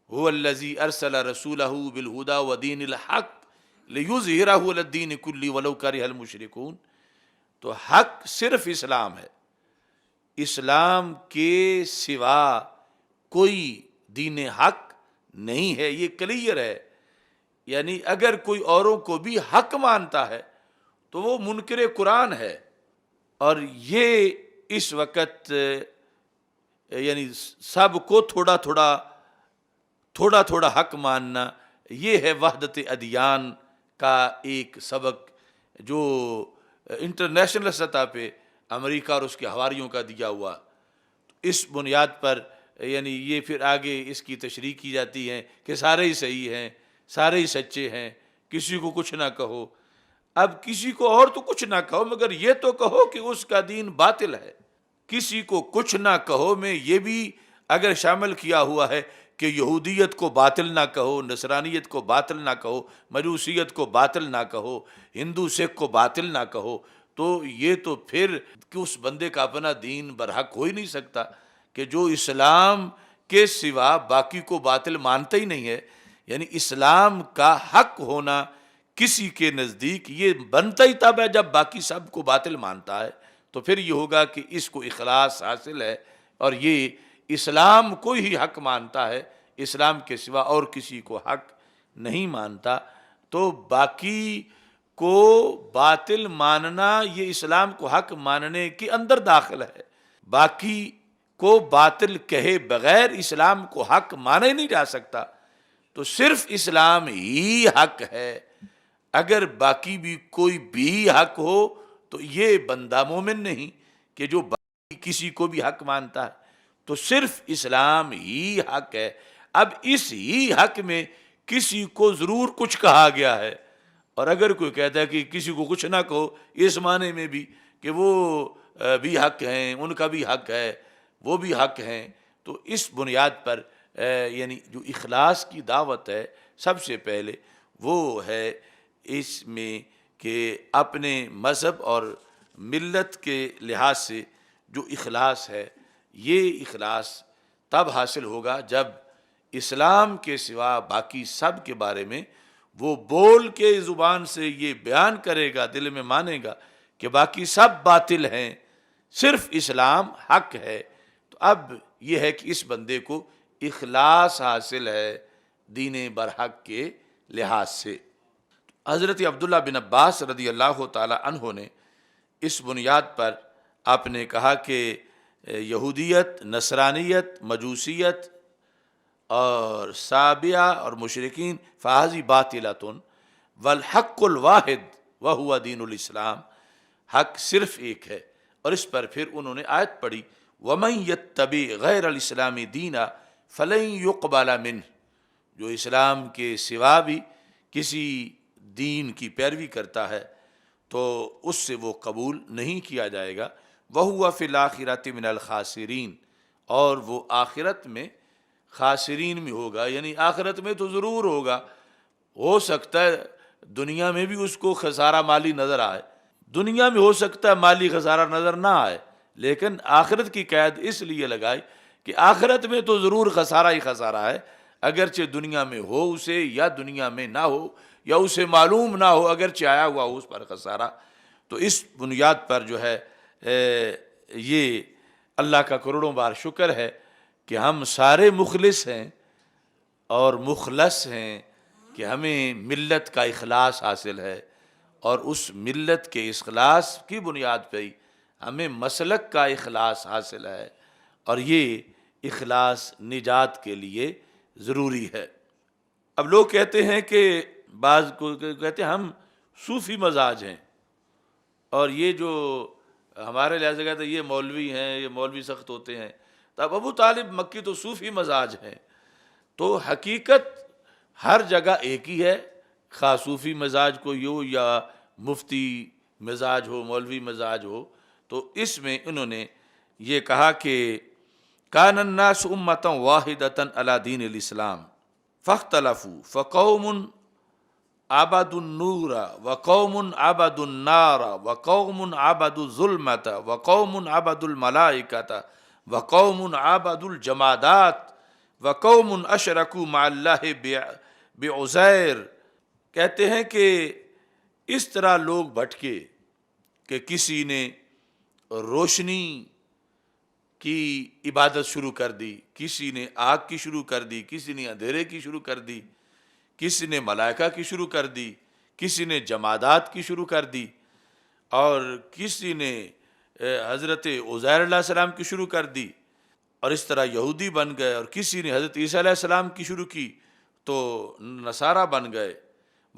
هو الذی ارسل رسولہ بالہدی ودین الحق لیظہرہ علی الدین کلہ ولو کرہ المشرکون۔ تو حق صرف اسلام ہے، اسلام کے سوا کوئی دین حق نہیں ہے، یہ کلیئر ہے۔ یعنی اگر کوئی اوروں کو بھی حق مانتا ہے تو وہ منکر قرآن ہے، اور یہ اس وقت یعنی سب کو تھوڑا تھوڑا حق ماننا، یہ ہے وحدت ادیان کا ایک سبق جو انٹرنیشنل سطح پہ امریکہ اور اس کے حواریوں کا دیا ہوا۔ اس بنیاد پر یعنی یہ پھر آگے اس کی تشریح کی جاتی ہے کہ سارے ہی صحیح ہیں، سارے ہی سچے ہیں، کسی کو کچھ نہ کہو۔ اب کسی کو اور تو کچھ نہ کہو، مگر یہ تو کہو کہ اس کا دین باطل ہے۔ کسی کو کچھ نہ کہو میں یہ بھی اگر شامل کیا ہوا ہے کہ یہودیت کو باطل نہ کہو، نصرانیت کو باطل نہ کہو، مجوسیت کو باطل نہ کہو، ہندو سکھ کو باطل نہ کہو، تو یہ تو پھر کہ اس بندے کا اپنا دین برحق ہو ہی نہیں سکتا کہ جو اسلام کے سوا باقی کو باطل مانتا ہی نہیں ہے۔ یعنی اسلام کا حق ہونا کسی کے نزدیک یہ بنتا ہی تب ہے جب باقی سب کو باطل مانتا ہے، تو پھر یہ ہوگا کہ اس کو اخلاص حاصل ہے اور یہ اسلام کو ہی حق مانتا ہے، اسلام کے سوا اور کسی کو حق نہیں مانتا۔ تو باقی کو باطل ماننا یہ اسلام کو حق ماننے کے اندر داخل ہے۔ باقی کو باطل کہے بغیر اسلام کو حق مانا ہی نہیں جا سکتا، تو صرف اسلام ہی حق ہے۔ اگر باقی بھی کوئی بھی حق ہو تو یہ بندہ مومن نہیں کہ جو باقی کسی کو بھی حق مانتا ہے، تو صرف اسلام ہی حق ہے۔ اب اس ہی حق میں کسی کو ضرور کچھ کہا گیا ہے، اور اگر کوئی کہتا ہے کہ کسی کو کچھ نہ کہو، اس معنی میں بھی کہ وہ بھی حق ہیں، ان کا بھی حق ہے، وہ بھی حق ہیں، تو اس بنیاد پر یعنی جو اخلاص کی دعوت ہے سب سے پہلے وہ ہے اس میں کہ اپنے مذہب اور ملت کے لحاظ سے جو اخلاص ہے، یہ اخلاص تب حاصل ہوگا جب اسلام کے سوا باقی سب کے بارے میں وہ بول کے زبان سے یہ بیان کرے گا، دل میں مانے گا کہ باقی سب باطل ہیں، صرف اسلام حق ہے۔ تو اب یہ ہے کہ اس بندے کو اخلاص حاصل ہے دین برحق کے لحاظ سے۔ حضرت عبداللہ بن عباس رضی اللہ تعالی عنہ نے اس بنیاد پر آپ نے کہا کہ یہودیت، نصرانیت، مجوسیت اور سابیہ اور مشرکین فہذی باطلۃ والحق الواحد وہو دین الاسلام، حق صرف ایک ہے۔ اور اس پر پھر انہوں نے آیت پڑھی وَمَن يَتَّبِعْ غَيْرَ الْإِسْلَامِ دِينًا فَلَن يُقْبَلَ مِنْهُ، جو اسلام کے سوا بھی کسی دین کی پیروی کرتا ہے تو اس سے وہ قبول نہیں کیا جائے گا۔ وَهُوَ فِي الْآخِرَةِ مِنَ الْخَاسِرِينَ، اور وہ آخرت میں خاسرین میں ہوگا، یعنی آخرت میں تو ضرور ہوگا۔ ہو سکتا ہے دنیا میں بھی اس کو خسارہ مالی نظر آئے، دنیا میں ہو سکتا ہے مالی خسارہ نظر نہ آئے، لیکن آخرت کی قید اس لیے لگائی کہ آخرت میں تو ضرور خسارہ ہی خسارہ ہے، اگرچہ دنیا میں ہو اسے یا دنیا میں نہ ہو یا اسے معلوم نہ ہو، اگرچہ آیا ہوا ہو اس پر خسارہ۔ تو اس بنیاد پر جو ہے یہ اللہ کا کروڑوں بار شکر ہے کہ ہم سارے مخلص ہیں اور مخلص ہیں، کہ ہمیں ملت کا اخلاص حاصل ہے، اور اس ملت کے اخلاص کی بنیاد پہ ہی ہمیں مسلک کا اخلاص حاصل ہے، اور یہ اخلاص نجات کے لیے ضروری ہے۔ اب لوگ کہتے ہیں کہ بعض کو کہتے ہیں ہم صوفی مزاج ہیں، اور یہ جو ہمارے لحاظ سے کہتے ہیں یہ مولوی ہیں، یہ مولوی سخت ہوتے ہیں، تب ابو طالب مکی تو صوفی مزاج ہیں۔ تو حقیقت ہر جگہ ایک ہی ہے، خواہ صوفی مزاج کو ہو یا مفتی مزاج ہو، مولوی مزاج ہو۔ تو اس میں انہوں نے یہ کہا کہ کان الناس امۃ واحدۃ علی دین الاسلام فاختلفوا فقوم عبدوا النور وقوم عبدوا النار وقوم عبدوا الظلمة وقوم عبدوا الملائكة وقوم عبدوا الجمادات وقوم اشرکوا مع اللہ بعزیر. کہتے ہیں کہ اس طرح لوگ بھٹکے کہ کسی نے روشنی کی عبادت شروع کر دی، کسی نے آگ کی شروع کر دی، کسی نے اندھیرے کی شروع کر دی، کسی نے ملائکہ کی شروع کر دی، کسی نے جمادات کی شروع کر دی، اور کسی نے حضرت عزیر علیہ السلام کی شروع کر دی، اور اس طرح یہودی بن گئے، اور کسی نے حضرت عیسیٰ علیہ السلام کی شروع کی تو نصارہ بن گئے.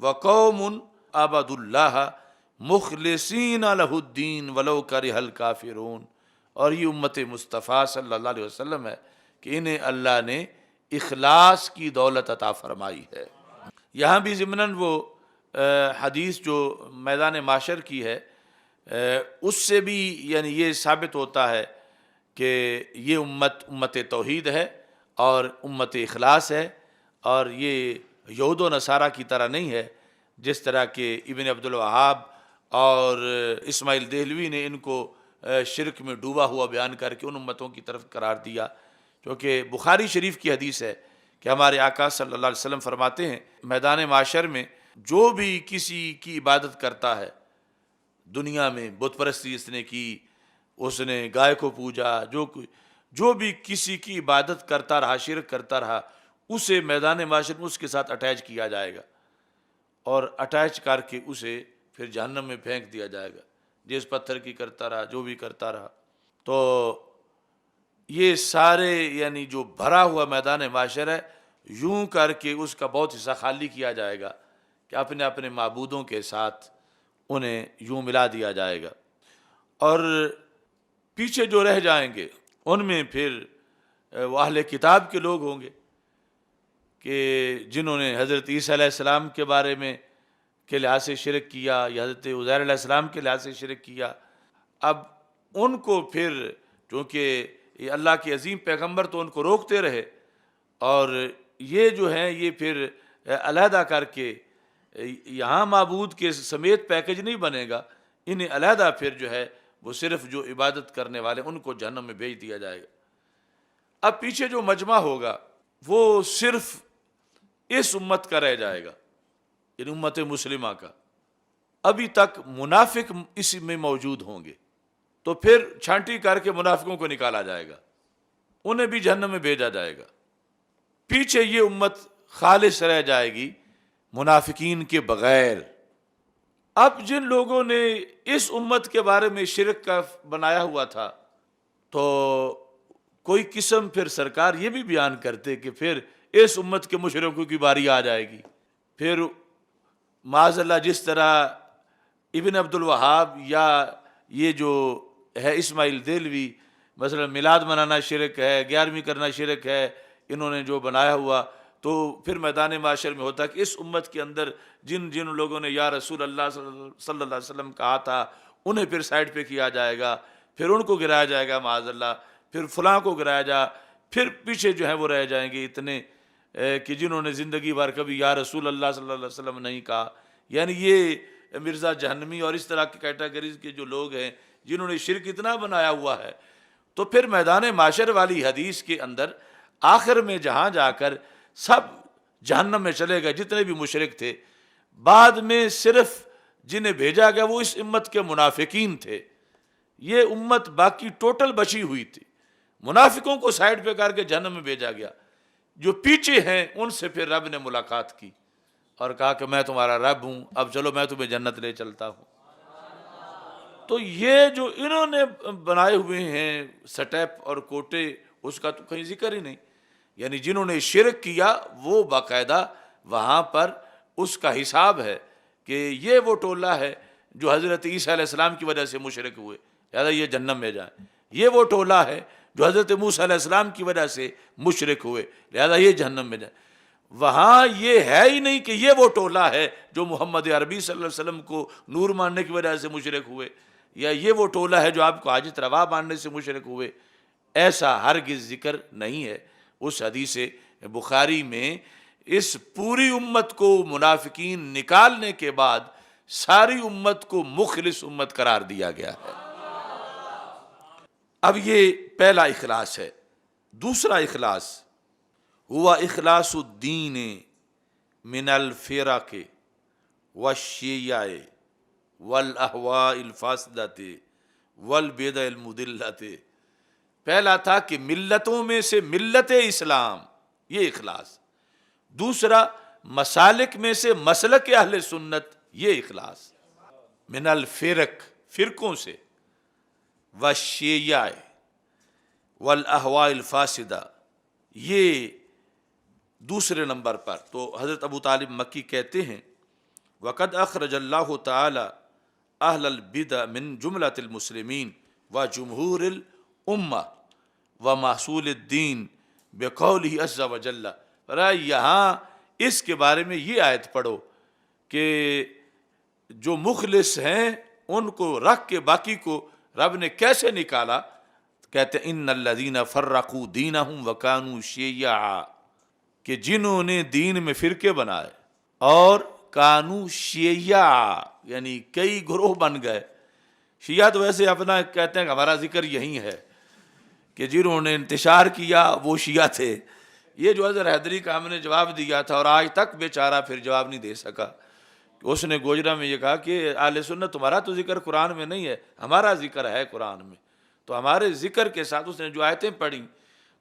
وقوم عبدوا اللہ مخلصین لہ الدین ولو کرہ الکافرون. اور یہ امت مصطفیٰ صلی اللہ علیہ وسلم ہے کہ انہیں اللہ نے اخلاص کی دولت عطا فرمائی ہے. یہاں بھی ضمناً وہ حدیث جو میدان معاشر کی ہے اس سے بھی یعنی یہ ثابت ہوتا ہے کہ یہ امت توحید ہے اور امت اخلاص ہے، اور یہ یہود و نصارہ کی طرح نہیں ہے جس طرح کہ ابن عبد الوہاب اور اسماعیل دہلوی نے ان کو شرک میں ڈوبا ہوا بیان کر کے ان امتوں کی طرف قرار دیا. کیونکہ بخاری شریف کی حدیث ہے کہ ہمارے آقا صلی اللہ علیہ وسلم فرماتے ہیں میدان معاشر میں جو بھی کسی کی عبادت کرتا ہے، دنیا میں بت پرستی اس نے کی، اس نے گائے کو پوجا، جو بھی کسی کی عبادت کرتا رہا، شرک کرتا رہا، اسے میدان معاشر میں اس کے ساتھ اٹیچ کیا جائے گا، اور اٹیچ کر کے اسے پھر جہنم میں پھینک دیا جائے گا. جس پتھر کی کرتا رہا، جو بھی کرتا رہا. تو یہ سارے یعنی جو بھرا ہوا میدان معاشر ہے، یوں کر کے اس کا بہت حصہ خالی کیا جائے گا کہ اپنے اپنے معبودوں کے ساتھ انہیں یوں ملا دیا جائے گا. اور پیچھے جو رہ جائیں گے ان میں پھر وہ اہل کتاب کے لوگ ہوں گے کہ جنہوں نے حضرت عیسیٰ علیہ السلام کے بارے میں کے لحاظ سے شرک کیا یا حضرت عزیر علیہ السلام کے لحاظ سے شرک کیا. اب ان کو پھر چونکہ یہ اللہ کے عظیم پیغمبر تو ان کو روکتے رہے، اور یہ جو ہیں یہ پھر علیحدہ کر کے یہاں معبود کے سمیت پیکج نہیں بنے گا، انہیں علیحدہ پھر جو ہے وہ صرف جو عبادت کرنے والے ان کو جہنم میں بھیج دیا جائے گا. اب پیچھے جو مجمع ہوگا وہ صرف اس امت کا رہ جائے گا، یعنی امت مسلمہ کا. ابھی تک منافق اس میں موجود ہوں گے، تو پھر چھانٹی کر کے منافقوں کو نکالا جائے گا، انہیں بھی جہنم میں بھیجا جائے گا. پیچھے یہ امت خالص رہ جائے گی منافقین کے بغیر. اب جن لوگوں نے اس امت کے بارے میں شرک کا بنایا ہوا تھا، تو کوئی قسم پھر سرکار یہ بھی بیان کرتے کہ پھر اس امت کے مشرکوں کی باری آ جائے گی. پھر معاذ اللہ جس طرح ابن عبد الوہاب یا یہ جو ہے اسماعیل دہلوی مثلا میلاد منانا شرک ہے، 11ویں کرنا شرک ہے، انہوں نے جو بنایا ہوا، تو پھر میدان معاشر میں ہوتا کہ اس امت کے اندر جن لوگوں نے یا رسول اللہ صلی اللہ علیہ وسلم کہا تھا انہیں پھر سائڈ پہ کیا جائے گا، پھر ان کو گرایا جائے گا معاذ اللہ، پھر فلاں کو گرایا جا، پھر پیچھے جو ہیں وہ رہ جائیں گے اتنے کہ جنہوں نے زندگی بھر کبھی یا رسول اللہ صلی اللہ علیہ وسلم نہیں کہا. یعنی یہ مرزا جہنمی اور اس طرح کی کیٹیگریز کے جو لوگ ہیں جنہوں نے شرک اتنا بنایا ہوا ہے. تو پھر میدان معاشر والی حدیث کے اندر آخر میں جہاں جا کر سب جہنم میں چلے گئے جتنے بھی مشرک تھے، بعد میں صرف جنہیں بھیجا گیا وہ اس امت کے منافقین تھے. یہ امت باقی ٹوٹل بچی ہوئی تھی، منافقوں کو سائڈ پہ کر کے جہنم میں بھیجا گیا. جو پیچھے ہیں ان سے پھر رب نے ملاقات کی اور کہا کہ میں تمہارا رب ہوں، اب چلو میں تمہیں جنت لے چلتا ہوں. تو یہ جو انہوں نے بنائے ہوئے ہیں سٹیپ اور کوٹے، اس کا تو کہیں ذکر ہی نہیں. یعنی جنہوں نے شرک کیا وہ باقاعدہ وہاں پر اس کا حساب ہے کہ یہ وہ ٹولہ ہے جو حضرت عیسیٰ علیہ السلام کی وجہ سے مشرک ہوئے، لہذا یہ جہنم میں جائیں. یہ وہ ٹولہ ہے جو حضرت موسیٰ علیہ السلام کی وجہ سے مشرک ہوئے، لہذا یہ جہنم میں جائیں. وہاں یہ ہے ہی نہیں کہ یہ وہ ٹولہ ہے جو محمد عربی صلی اللہ علیہ وسلم کو نور ماننے کی وجہ سے مشرک ہوئے، یا یہ وہ ٹولہ ہے جو آپ کو حاجت روا ماننے سے مشرک ہوئے. ایسا ہرگز ذکر نہیں ہے اس حدیث بخاری میں اس پوری امت کو منافقین نکالنے کے بعد ساری امت کو مخلص امت قرار دیا گیا ہے۔ اب یہ پہلا اخلاص ہے۔ دوسرا اخلاص ہوا اخلاص الدین من الفرق والشیع والاہواء الفاسدۃ والبدع المضلۃ۔ پہلا تھا کہ ملتوں میں سے ملت اسلام، یہ اخلاص۔ دوسرا مسالک میں سے مسلک اہل سنت، یہ اخلاص۔ من الفرق، فرقوں سے، والشیع والاہواء الفاسدہ، یہ دوسرے نمبر پر۔ تو حضرت ابو طالب مکی کہتے ہیں وقد اخرج اللہ تعالی اہل البدع من جملۃ المسلمین و جمہور الامہ و محصول الدین بقولہ عز وجل۔ یہاں اس کے بارے میں یہ آیت پڑھو کہ جو مخلص ہیں ان کو رکھ کے باقی کو رب نے کیسے نکالا؟ کہتے ہیں ان الذین فرقوا دینہم وکانوا شیعا، کہ جنہوں نے دین میں فرقے بنائے اور کانو شیعہ یعنی کئی گروہ بن گئے۔ شیعہ تو ویسے اپنا کہتے ہیں کہ ہمارا ذکر یہی ہے کہ جنہوں نے انتشار کیا وہ شیعہ تھے۔ یہ جو حضرت حیدری کا ہم نے جواب دیا تھا اور آج تک بیچارہ پھر جواب نہیں دے سکا۔ اس نے گوجرا میں یہ کہا کہ اہل سنت تمہارا تو ذکر قرآن میں نہیں ہے، ہمارا ذکر ہے قرآن میں۔ تو ہمارے ذکر کے ساتھ اس نے جو آیتیں پڑھی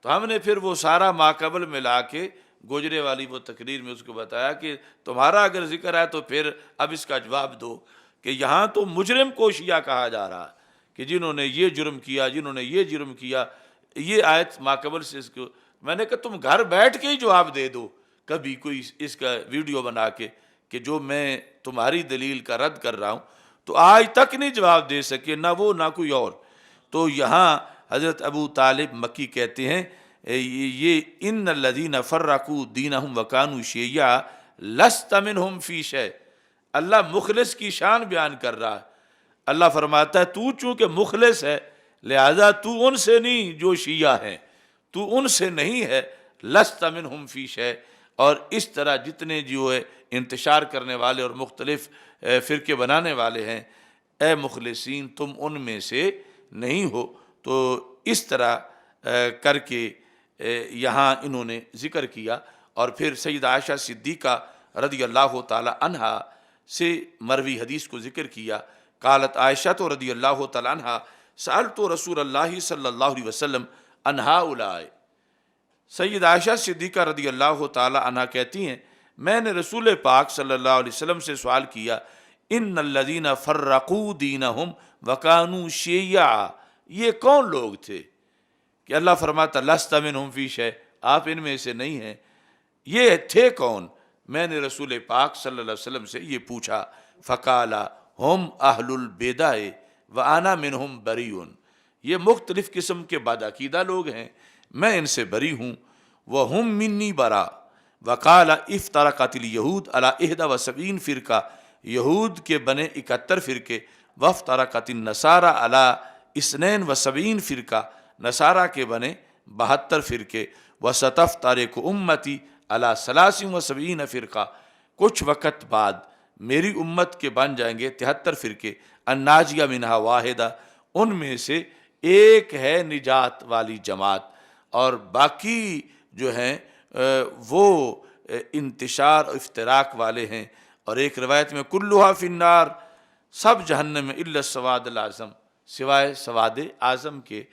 تو ہم نے پھر وہ سارا ماقبل ملا کے گوجرے والی وہ تقریر میں اس کو بتایا کہ تمہارا اگر ذکر ہے تو پھر اب اس کا جواب دو کہ یہاں تو مجرم کو شیعہ کہا جا رہا ہے کہ جنہوں نے یہ جرم کیا، جنہوں نے یہ جرم کیا۔ یہ آیت ماقبل سے اس کو میں نے کہا تم گھر بیٹھ کے ہی جواب دے دو کبھی کوئی اس کا ویڈیو بنا کے کہ جو میں تمہاری دلیل کا رد کر رہا ہوں، تو آج تک نہیں جواب دے سکے، نہ وہ نہ کوئی اور۔ تو یہاں حضرت ابو طالب مکی کہتے ہیں یہ ان الذین فرقوا دینہم وکانوا شیعا لست منہم فی شیء، اللہ مخلص کی شان بیان کر رہا ہے۔ اللہ فرماتا ہے تو چونکہ مخلص ہے لہذا تو ان سے نہیں جو شیعہ ہیں، تو ان سے نہیں ہے، لست منہم فی شیء۔ اور اس طرح جتنے جو ہے انتشار کرنے والے اور مختلف فرقے بنانے والے ہیں، اے مخلصین تم ان میں سے نہیں ہو۔ تو اس طرح کر کے یہاں انہوں نے ذکر کیا۔ اور پھر سیدہ عائشہ صدیقہ رضی اللہ تعالی عنہا سے مروی حدیث کو ذکر کیا۔ قالت عائشہ تو رضی اللہ تعالی عنہا سألت رسول اللہ صلی اللہ علیہ وسلم عن ہؤلاء۔ سید عائشہ صدیقہ رضی اللہ تعالی عنہا کہتی ہیں میں نے رسول پاک صلی اللہ علیہ وسلم سے سوال کیا ان الذین فرقوا دینہم وکانوا شیعا، یہ کون لوگ تھے؟ کہ اللہ فرماتا لست منہم فی شیء، آپ ان میں سے نہیں ہیں۔ یہ تھے کون؟ میں نے رسول پاک صلی اللہ علیہ وسلم سے یہ پوچھا، فقال ہم اہل البدع وانا منہم بریء، یہ مختلف قسم کے بدعقیدہ لوگ ہیں، میں ان سے بری ہوں۔ وہم منی برا۔ وقال افترقت الیہود علی 71 فرقہ، یہود کے بنے 71 فرقے، وافترقت النصارى علی 72 فرقہ، نصارہ کے بنے 72 فرقے، وستفترق امتی علی 73 فرقہ، کچھ وقت بعد میری امت کے بن جائیں گے 73 فرقے، الناجیہ منہا واحدہ، ان میں سے ایک ہے نجات والی جماعت، اور باقی جو ہیں وہ انتشار و افتراق والے ہیں۔ اور ایک روایت میں کلھا فی النار، سب جہنم میں الا السواد الاعظم، سوائے سواد اعظم کے۔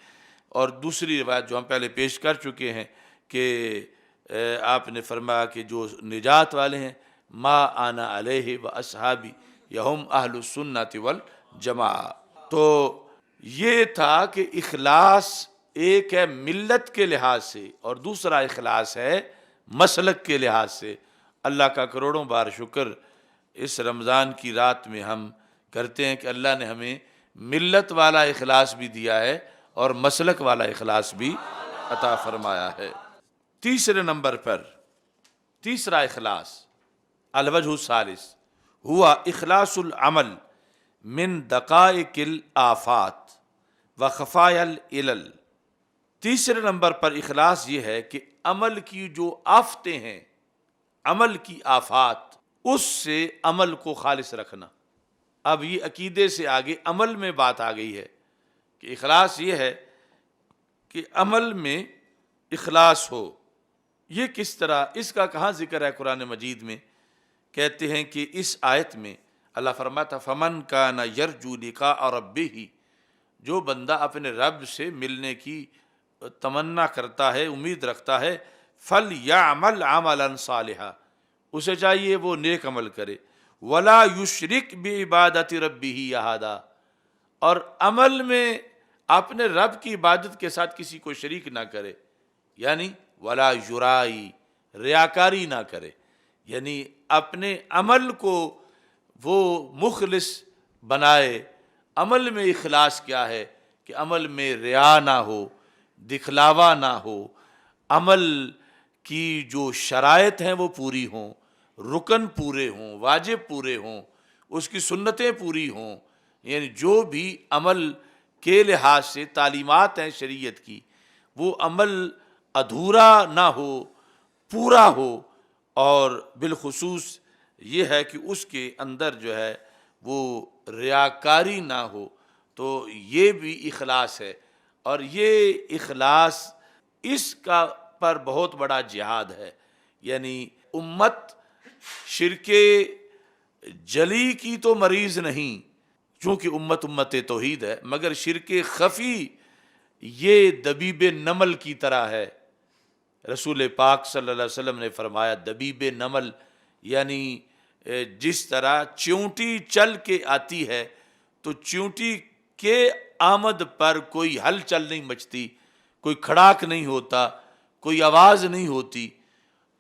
اور دوسری روایت جو ہم پہلے پیش کر چکے ہیں کہ آپ نے فرمایا کہ جو نجات والے ہیں ما انا علیہ و اصحابی یہم اہل السنت والجماعہ۔ تو یہ تھا کہ اخلاص ایک ہے ملت کے لحاظ سے اور دوسرا اخلاص ہے مسلک کے لحاظ سے۔ اللہ کا کروڑوں بار شکر اس رمضان کی رات میں ہم کرتے ہیں کہ اللہ نے ہمیں ملت والا اخلاص بھی دیا ہے اور مسلک والا اخلاص بھی عطا فرمایا ہے۔ تیسرے نمبر پر تیسرا اخلاص الوجہ الثالث ہوا اخلاص العمل من دقائق الآفات و خفایا العلل۔ تیسرے نمبر پر اخلاص یہ ہے کہ عمل کی جو آفتیں ہیں، عمل کی آفات، اس سے عمل کو خالص رکھنا۔ اب یہ عقیدے سے آگے عمل میں بات آ گئی ہے کہ اخلاص یہ ہے کہ عمل میں اخلاص ہو۔ یہ کس طرح، اس کا کہاں ذکر ہے قرآن مجید میں؟ کہتے ہیں کہ اس آیت میں اللہ فرماتا فمن کان یرجو لقاء ربہ، جو بندہ اپنے رب سے ملنے کی تمنا کرتا ہے، امید رکھتا ہے، فلیعمل عملا صالحا، اسے چاہیے وہ نیک عمل کرے، ولا یشرک بعبادت ربہ احدا، اور عمل میں اپنے رب کی عبادت کے ساتھ کسی کو شریک نہ کرے، یعنی ولا یرائی، ریاکاری نہ کرے، یعنی اپنے عمل کو وہ مخلص بنائے۔ عمل میں اخلاص کیا ہے کہ عمل میں ریا نہ ہو، دکھلاوا نہ ہو، عمل کی جو شرائط ہیں وہ پوری ہوں، رکن پورے ہوں، واجب پورے ہوں، اس کی سنتیں پوری ہوں، یعنی جو بھی عمل کے لحاظ سے تعلیمات ہیں شریعت کی، وہ عمل ادھورا نہ ہو، پورا ہو، اور بالخصوص یہ ہے کہ اس کے اندر جو ہے وہ ریاکاری نہ ہو، تو یہ بھی اخلاص ہے۔ اور یہ اخلاص، اس کا پر بہت بڑا جہاد ہے، یعنی امت شرک جلی کی تو مریض نہیں، چونکہ امت توحید ہے، مگر شرک خفی یہ دبیب نمل کی طرح ہے۔ رسول پاک صلی اللہ علیہ وسلم نے فرمایا دبیب نمل، یعنی جس طرح چیونٹی چل کے آتی ہے تو چیونٹی کے آمد پر کوئی ہلچل نہیں مچتی، کوئی کھڑاک نہیں ہوتا، کوئی آواز نہیں ہوتی،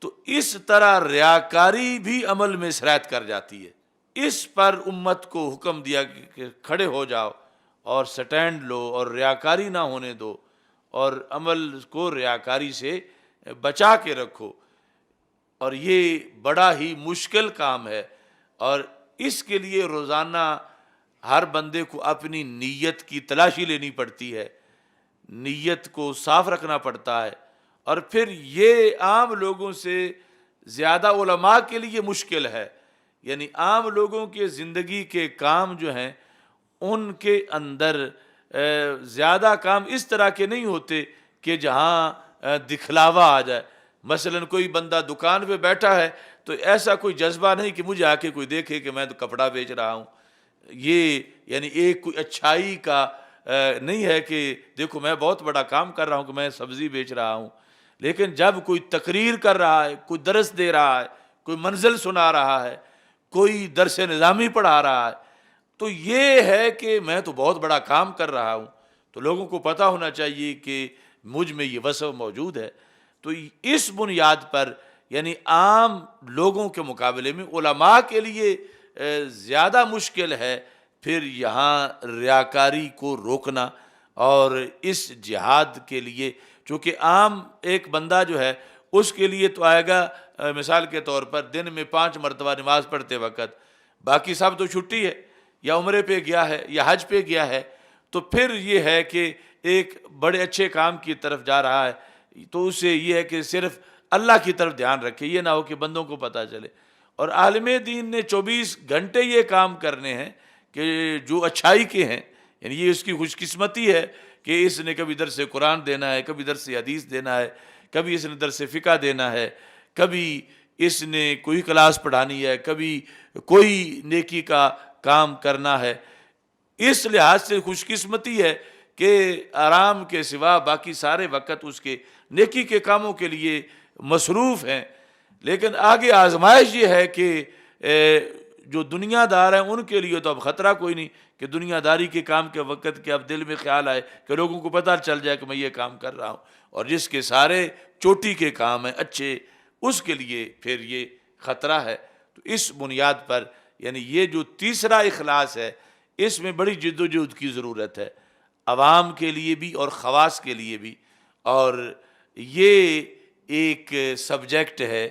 تو اس طرح ریاکاری بھی عمل میں سرایت کر جاتی ہے۔ اس پر امت کو حکم دیا کہ کھڑے ہو جاؤ اور سٹینڈ لو اور ریاکاری نہ ہونے دو، اور عمل کو ریاکاری سے بچا کے رکھو، اور یہ بڑا ہی مشکل کام ہے، اور اس کے لیے روزانہ ہر بندے کو اپنی نیت کی تلاشی لینی پڑتی ہے، نیت کو صاف رکھنا پڑتا ہے۔ اور پھر یہ عام لوگوں سے زیادہ علماء کے لیے مشکل ہے، یعنی عام لوگوں کے زندگی کے کام جو ہیں ان کے اندر زیادہ کام اس طرح کے نہیں ہوتے کہ جہاں دکھلاوا آ جائے۔ مثلا کوئی بندہ دکان پہ بیٹھا ہے تو ایسا کوئی جذبہ نہیں کہ مجھے آ کے کوئی دیکھے کہ میں تو کپڑا بیچ رہا ہوں، یہ یعنی ایک کوئی اچھائی کا نہیں ہے کہ دیکھو میں بہت بڑا کام کر رہا ہوں کہ میں سبزی بیچ رہا ہوں۔ لیکن جب کوئی تقریر کر رہا ہے، کوئی درس دے رہا ہے، کوئی منزل سنا رہا ہے، کوئی درس نظامی پڑھا رہا ہے، تو یہ ہے کہ میں تو بہت بڑا کام کر رہا ہوں، تو لوگوں کو پتہ ہونا چاہیے کہ مجھ میں یہ وصف موجود ہے۔ تو اس بنیاد پر یعنی عام لوگوں کے مقابلے میں علماء کے لیے زیادہ مشکل ہے پھر یہاں ریاکاری کو روکنا، اور اس جہاد کے لیے چونکہ عام ایک بندہ جو ہے اس کے لیے تو آئے گا مثال کے طور پر دن میں 5 مرتبہ نماز پڑھتے وقت، باقی سب تو چھٹی ہے، یا عمرے پہ گیا ہے یا حج پہ گیا ہے، تو پھر یہ ہے کہ ایک بڑے اچھے کام کی طرف جا رہا ہے، تو اسے یہ ہے کہ صرف اللہ کی طرف دھیان رکھے، یہ نہ ہو کہ بندوں کو پتہ چلے۔ اور عالم دین نے 24 گھنٹے یہ کام کرنے ہیں کہ جو اچھائی کے ہیں، یعنی یہ اس کی خوش قسمتی ہے کہ اس نے کبھی درس قرآن دینا ہے، کبھی درس حدیث دینا ہے، کبھی اس نے درس فقہ دینا ہے، کبھی اس نے کوئی کلاس پڑھانی ہے، کبھی کوئی نیکی کا کام کرنا ہے۔ اس لحاظ سے خوش قسمتی ہے کہ آرام کے سوا باقی سارے وقت اس کے نیکی کے کاموں کے لیے مصروف ہیں۔ لیکن آگے آزمائش یہ ہے کہ جو دنیا دار ہیں ان کے لیے تو اب خطرہ کوئی نہیں کہ دنیا داری کے کام کے وقت کے اب دل میں خیال آئے کہ لوگوں کو پتہ چل جائے کہ میں یہ کام کر رہا ہوں، اور جس کے سارے چوٹی کے کام ہیں اچھے، اس کے لیے پھر یہ خطرہ ہے۔ تو اس بنیاد پر یعنی یہ جو تیسرا اخلاص ہے، اس میں بڑی جد و جہد کی ضرورت ہے، عوام کے لیے بھی اور خواص کے لیے بھی، اور یہ ایک سبجیکٹ ہے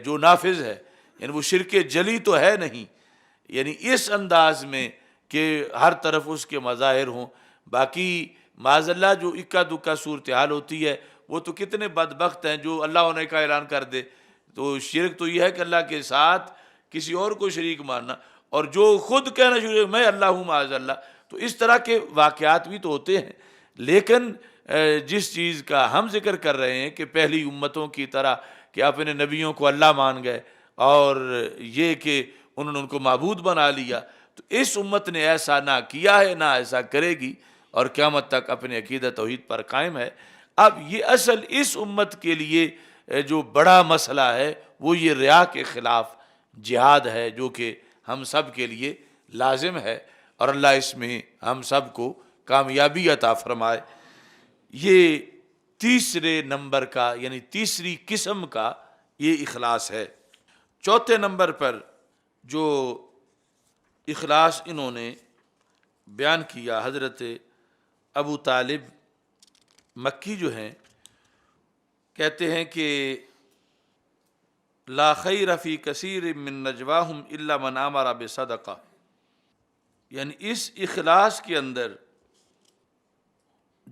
جو نافذ ہے، یعنی وہ شرک جلی تو ہے نہیں، یعنی اس انداز میں کہ ہر طرف اس کے مظاہر ہوں۔ باقی معاذ اللہ جو اکا دکا صورتحال ہوتی ہے وہ تو کتنے بدبخت ہیں جو اللہ ہونے کا اعلان کر دے، تو شرک تو یہ ہے کہ اللہ کے ساتھ کسی اور کو شریک ماننا، اور جو خود کہنا شروع ہے میں اللہ ہوں معاذ اللہ، تو اس طرح کے واقعات بھی تو ہوتے ہیں۔ لیکن جس چیز کا ہم ذکر کر رہے ہیں کہ پہلی امتوں کی طرح کہ اپنے نبیوں کو اللہ مان گئے اور یہ کہ انہوں نے ان کو معبود بنا لیا، تو اس امت نے ایسا نہ کیا ہے، نہ ایسا کرے گی، اور قیامت تک اپنے عقیدہ توحید پر قائم ہے۔ اب یہ اصل اس امت کے لیے جو بڑا مسئلہ ہے وہ یہ ریا کے خلاف جہاد ہے، جو کہ ہم سب کے لیے لازم ہے، اور اللہ اس میں ہم سب کو کامیابی عطا فرمائے۔ یہ تیسرے نمبر کا یعنی تیسری قسم کا یہ اخلاص ہے۔ چوتھے نمبر پر جو اخلاص انہوں نے بیان کیا، حضرت ابو طالب مکی جو ہیں کہتے ہیں کہ لا خیر فی کثیر من نجواہم الا من امر بصدقہ، یعنی اس اخلاص کے اندر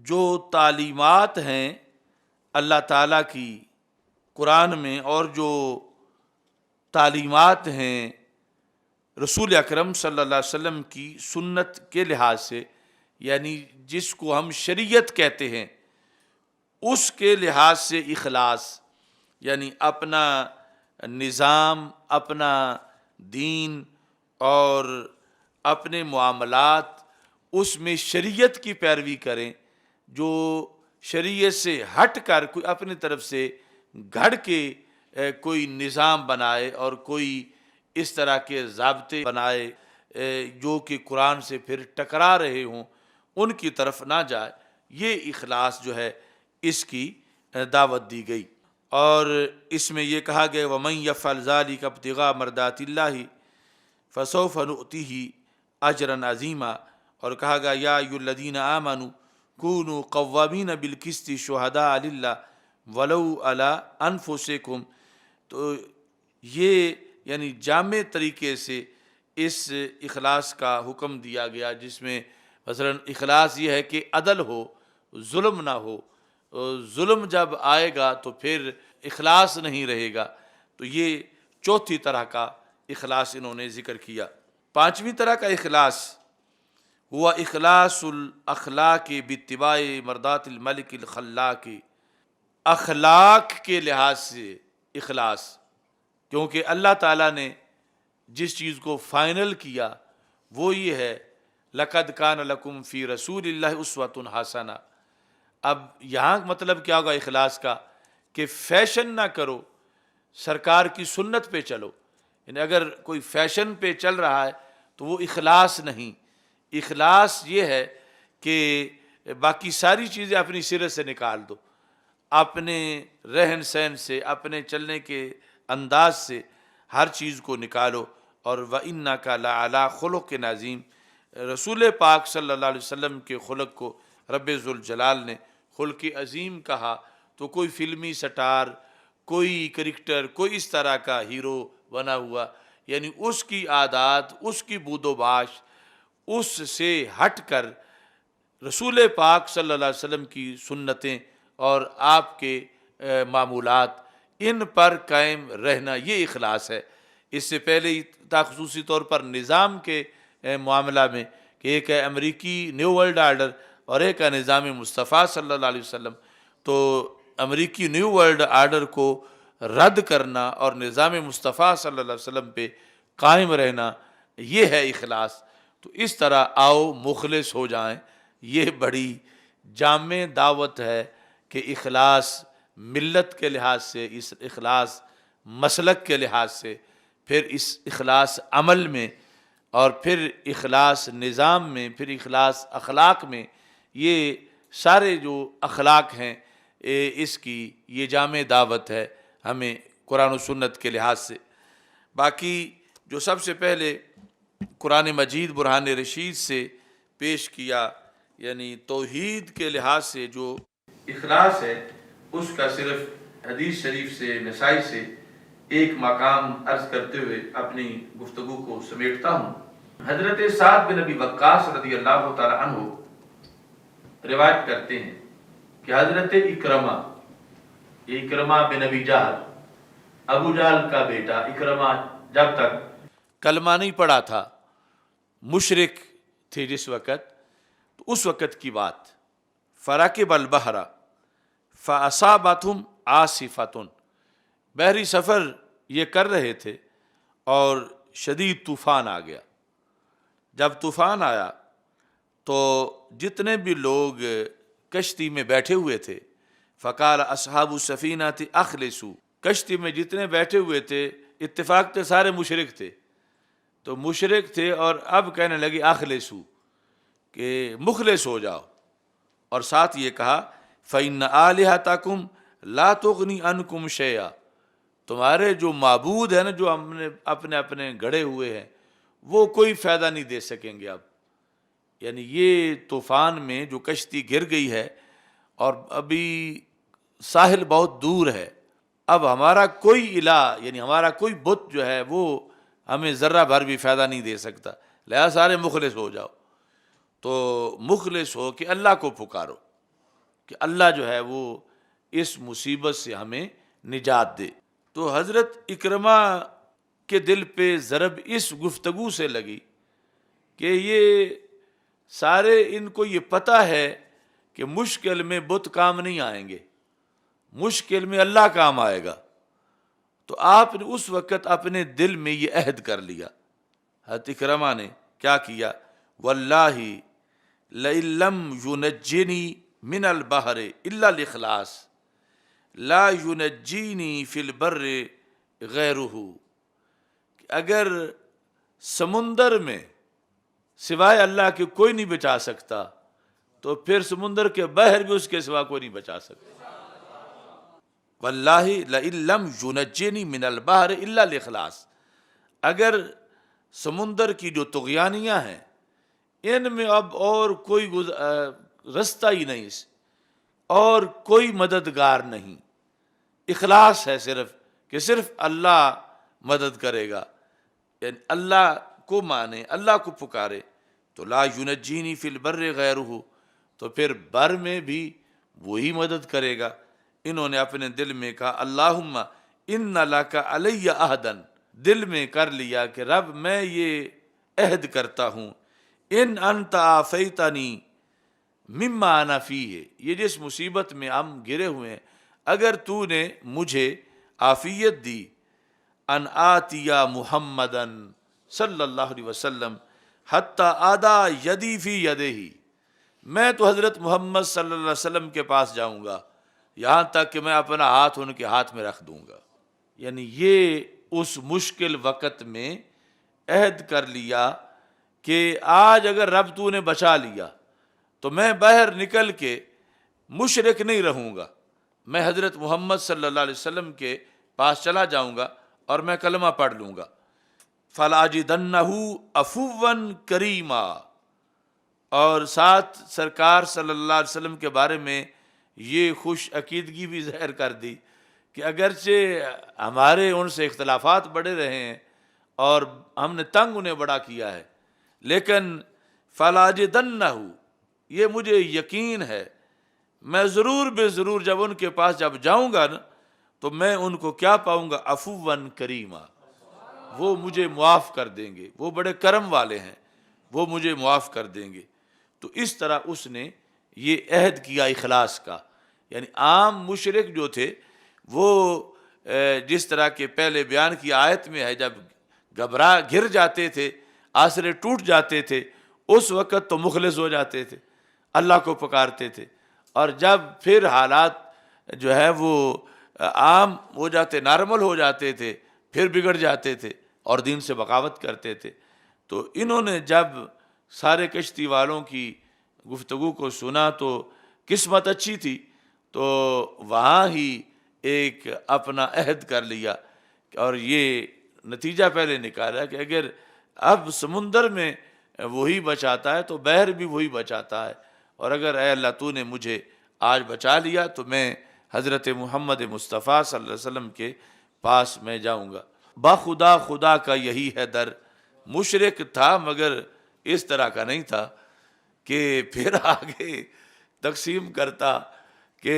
جو تعلیمات ہیں اللہ تعالیٰ کی قرآن میں، اور جو تعلیمات ہیں رسول اکرم صلی اللہ علیہ وسلم کی سنت کے لحاظ سے، یعنی جس کو ہم شریعت کہتے ہیں، اس کے لحاظ سے اخلاص، یعنی اپنا نظام، اپنا دین اور اپنے معاملات اس میں شریعت کی پیروی کریں، جو شریعت سے ہٹ کر کوئی اپنی طرف سے گھڑ کے کوئی نظام بنائے اور کوئی اس طرح کے ضابطے بنائے جو کہ قرآن سے پھر ٹکرا رہے ہوں، ان کی طرف نہ جائے۔ یہ اخلاص جو ہے اس کی دعوت دی گئی، اور اس میں یہ کہا گیا وَمَن يَفْعَلْ ذَلِكَ ابْتِغَاءَ مَرْضَاتِ اللَّهِ فَسَوْفَ نُؤْتِيهِ أَجْرًا عَظِيمًا، اور کہا گیا یا ایھا الذین آمنوا کونوا قوامین بالقسط شہداء للہ ولو علی انفسکم۔ تو یہ یعنی جامع طریقے سے اس اخلاص کا حکم دیا گیا، جس میں مثلا اخلاص یہ ہے کہ عدل ہو، ظلم نہ ہو۔ ظلم جب آئے گا تو پھر اخلاص نہیں رہے گا۔ تو یہ چوتھی طرح کا اخلاص انہوں نے ذکر کیا۔ پانچویں طرح کا اخلاص ہوا اخلاص الاخلاق باتباع مرضات الملک الخلاق، اخلاق کے لحاظ سے اخلاص، کیونکہ اللہ تعالیٰ نے جس چیز کو فائنل کیا وہ یہ ہے لَقَدْ كَانَ لَكُمْ فِي رَسُولِ اللَّهِ أُسْوَةٌ حَسَنَةٌ۔ اب یہاں مطلب کیا ہوگا اخلاص کا کہ فیشن نہ کرو، سرکار کی سنت پہ چلو۔ یعنی اگر کوئی فیشن پہ چل رہا ہے تو وہ اخلاص نہیں۔ اخلاص یہ ہے کہ باقی ساری چیزیں اپنی سرے سے نکال دو، اپنے رہن سہن سے، اپنے چلنے کے انداز سے ہر چیز کو نکالو۔ اور وَإِنَّكَ لَعَلَىٰ خُلُقٍ عَظِيمٍ، رسول پاک صلی اللہ علیہ وسلم کے خلق کو رب ذوالجلال نے خلق عظیم کہا، تو کوئی فلمی سٹار، کوئی کرکٹر، کوئی اس طرح کا ہیرو بنا ہوا، یعنی اس کی عادات، اس کی بود و باش، اس سے ہٹ کر رسول پاک صلی اللہ علیہ وسلم کی سنتیں اور آپ کے معمولات، ان پر قائم رہنا، یہ اخلاص ہے۔ اس سے پہلے خصوصی طور پر نظام کے معاملہ میں کہ ایک ہے امریکی نیو ورلڈ آرڈر اور ایک ہے نظام مصطفیٰ صلی اللہ علیہ وسلم، تو امریکی نیو ورلڈ آرڈر کو رد کرنا اور نظام مصطفیٰ صلی اللہ علیہ وسلم پہ قائم رہنا، یہ ہے اخلاص۔ تو اس طرح آؤ مخلص ہو جائیں، یہ بڑی جامع دعوت ہے کہ اخلاص ملت کے لحاظ سے، اس اخلاص مسلک کے لحاظ سے، پھر اس اخلاص عمل میں، اور پھر اخلاص نظام میں، پھر اخلاص اخلاق میں، یہ سارے جو اخلاق ہیں اس کی یہ جامع دعوت ہے ہمیں قرآن و سنت کے لحاظ سے۔ باقی جو سب سے پہلے قرآن مجید برہان رشید سے پیش کیا، یعنی توحید کے لحاظ سے جو اخلاص ہے، اس کا صرف حدیث شریف سے، نسائی سے ایک مقام عرض کرتے ہوئے اپنی گفتگو کو سمیٹتا ہوں۔ حضرت سعد بن ابی وقاص رضی اللہ تعالی عنہ روایت کرتے ہیں کہ حضرت اکرمہ بن ابی جہل ابو جہل کا بیٹا اکرمہ جب تک کلمہ نہیں پڑھا تھا، مشرک تھے جس وقت، تو اس وقت کی بات، فراکب البحر فاصابتهم عاصفۃ، بحری سفر یہ کر رہے تھے اور شدید طوفان آ گیا۔ جب طوفان آیا تو جتنے بھی لوگ کشتی میں بیٹھے ہوئے تھے، فقال اصحاب السفینۃ اخلصوا، کشتی میں جتنے بیٹھے ہوئے تھے اتفاق سے سارے مشرک تھے، تو مشرک تھے اور اب کہنے لگے اخلصوا کہ مخلص ہو جاؤ، اور ساتھ یہ کہا فإن آلہتکم لا تغنی عنکم شیئا، تمہارے جو معبود ہیں نا، جو ہم نے اپنے اپنے گڑھے ہوئے ہیں، وہ کوئی فائدہ نہیں دے سکیں گے اب۔ یعنی یہ طوفان میں جو کشتی گر گئی ہے اور ابھی ساحل بہت دور ہے، اب ہمارا کوئی الہ، یعنی ہمارا کوئی بت جو ہے وہ ہمیں ذرہ بھر بھی فائدہ نہیں دے سکتا، لہذا سارے مخلص ہو جاؤ۔ تو مخلص ہو کہ اللہ کو پکارو کہ اللہ جو ہے وہ اس مصیبت سے ہمیں نجات دے۔ تو حضرت اکرمہ کے دل پہ ضرب اس گفتگو سے لگی کہ یہ سارے، ان کو یہ پتہ ہے کہ مشکل میں بت کام نہیں آئیں گے، مشکل میں اللہ کام آئے گا۔ تو آپ نے اس وقت اپنے دل میں یہ عہد کر لیا، حضرت اکرمہ نے کیا کیا، واللہ لئن لم ینجنی من البحر الا الاخلاص لا ینجینی فی البر غیرہ، کہ اگر سمندر میں سوائے اللہ کے کوئی نہیں بچا سکتا تو پھر سمندر کے باہر بھی اس کے سوا کوئی نہیں بچا سکتا۔ واللہ لئن لم ینجنی من البحر الا الاخلاص، اگر سمندر کی جو طغیانیاں ہیں ان میں اب اور کوئی رستہ ہی نہیں، اور کوئی مددگار نہیں، اخلاص ہے صرف کہ صرف اللہ مدد کرے گا، یعنی اللہ کو مانے، اللہ کو پکارے، تو لا ینجینی فی البر غیرہ، تو پھر بر میں بھی وہی مدد کرے گا۔ انہوں نے اپنے دل میں کہا اللہم ان لک علی عہدا، دل میں کر لیا کہ رب میں یہ عہد کرتا ہوں، ان انت عافیتنی مما انا فیہ، یہ جس مصیبت میں ہم گرے ہوئے ہیں، اگر تو نے مجھے عافیت دی، ان آتی محمدً صلی اللہ علیہ وسلم حتی آدا یدی فی یدہ، میں تو حضرت محمد صلی اللہ علیہ وسلم کے پاس جاؤں گا یہاں تک کہ میں اپنا ہاتھ ان کے ہاتھ میں رکھ دوں گا۔ یعنی یہ اس مشکل وقت میں عہد کر لیا کہ آج اگر رب تو نے بچا لیا تو میں باہر نکل کے مشرک نہیں رہوں گا، میں حضرت محمد صلی اللہ علیہ وسلم کے پاس چلا جاؤں گا اور میں کلمہ پڑھ لوں گا۔ فَلَأَجِدَنَّهُ عَفُوًّا كَرِيمًا، اور ساتھ سرکار صلی اللہ علیہ وسلم کے بارے میں یہ خوش عقیدگی بھی ظاہر کر دی کہ اگرچہ ہمارے ان سے اختلافات بڑھے رہے ہیں اور ہم نے تنگ انہیں بڑا کیا ہے، لیکن فَلَأَجِدَنَّهُ، یہ مجھے یقین ہے، میں ضرور بے ضرور جب ان کے پاس جب جاؤں گا نا تو میں ان کو کیا پاؤں گا، عفواً کریما، وہ مجھے معاف کر دیں گے، وہ بڑے کرم والے ہیں، وہ مجھے معاف کر دیں گے۔ تو اس طرح اس نے یہ عہد کیا اخلاص کا۔ یعنی عام مشرک جو تھے وہ جس طرح کے پہلے بیان کی آیت میں ہے، جب گر جاتے تھے، آسرے ٹوٹ جاتے تھے، اس وقت تو مخلص ہو جاتے تھے، اللہ کو پکارتے تھے، اور جب پھر حالات جو ہے وہ عام ہو جاتے، نارمل ہو جاتے تھے، پھر بگڑ جاتے تھے اور دین سے بغاوت کرتے تھے۔ تو انہوں نے جب سارے کشتی والوں کی گفتگو کو سنا تو قسمت اچھی تھی، تو وہاں ہی ایک اپنا عہد کر لیا، اور یہ نتیجہ پہلے نکالا کہ اگر اب سمندر میں وہی بچاتا ہے تو بحر بھی وہی بچاتا ہے، اور اگر اے اللہ تو نے مجھے آج بچا لیا تو میں حضرت محمد مصطفیٰ صلی اللہ علیہ وسلم کے پاس میں جاؤں گا۔ بخدا خدا کا یہی ہے در، مشرک تھا مگر اس طرح کا نہیں تھا کہ پھر آگے تقسیم کرتا کہ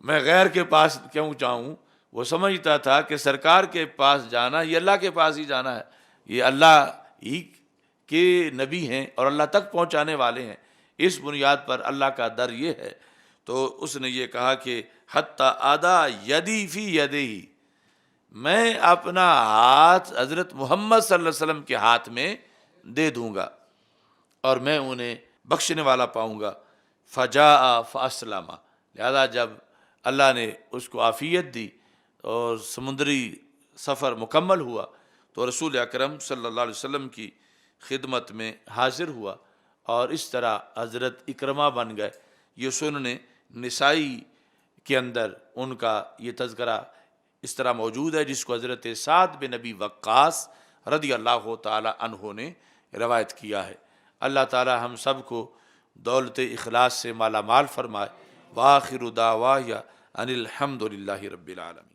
میں غیر کے پاس کیوں جاؤں، وہ سمجھتا تھا کہ سرکار کے پاس جانا یہ اللہ کے پاس ہی جانا ہے، یہ اللہ ہی کے نبی ہیں اور اللہ تک پہنچانے والے ہیں، اس بنیاد پر اللہ کا در یہ ہے۔ تو اس نے یہ کہا کہ حتی ادا یدی فی یدیہ، میں اپنا ہاتھ حضرت محمد صلی اللہ علیہ وسلم کے ہاتھ میں دے دوں گا اور میں انہیں بخشنے والا پاؤں گا۔ فجاء فاسلم، لہذا جب اللہ نے اس کو عافیت دی اور سمندری سفر مکمل ہوا تو رسول اکرم صلی اللہ علیہ وسلم کی خدمت میں حاضر ہوا اور اس طرح حضرت اکرمہ بن گئے۔ یہ سنن نسائی کے اندر ان کا یہ تذکرہ اس طرح موجود ہے، جس کو حضرت سعد بن ابی وقاص رضی اللہ تعالی عنہ نے روایت کیا ہے۔ اللہ تعالی ہم سب کو دولت اخلاص سے مالا مال فرمائے۔ وآخر دعوایا ان الحمد للہ رب العالمین۔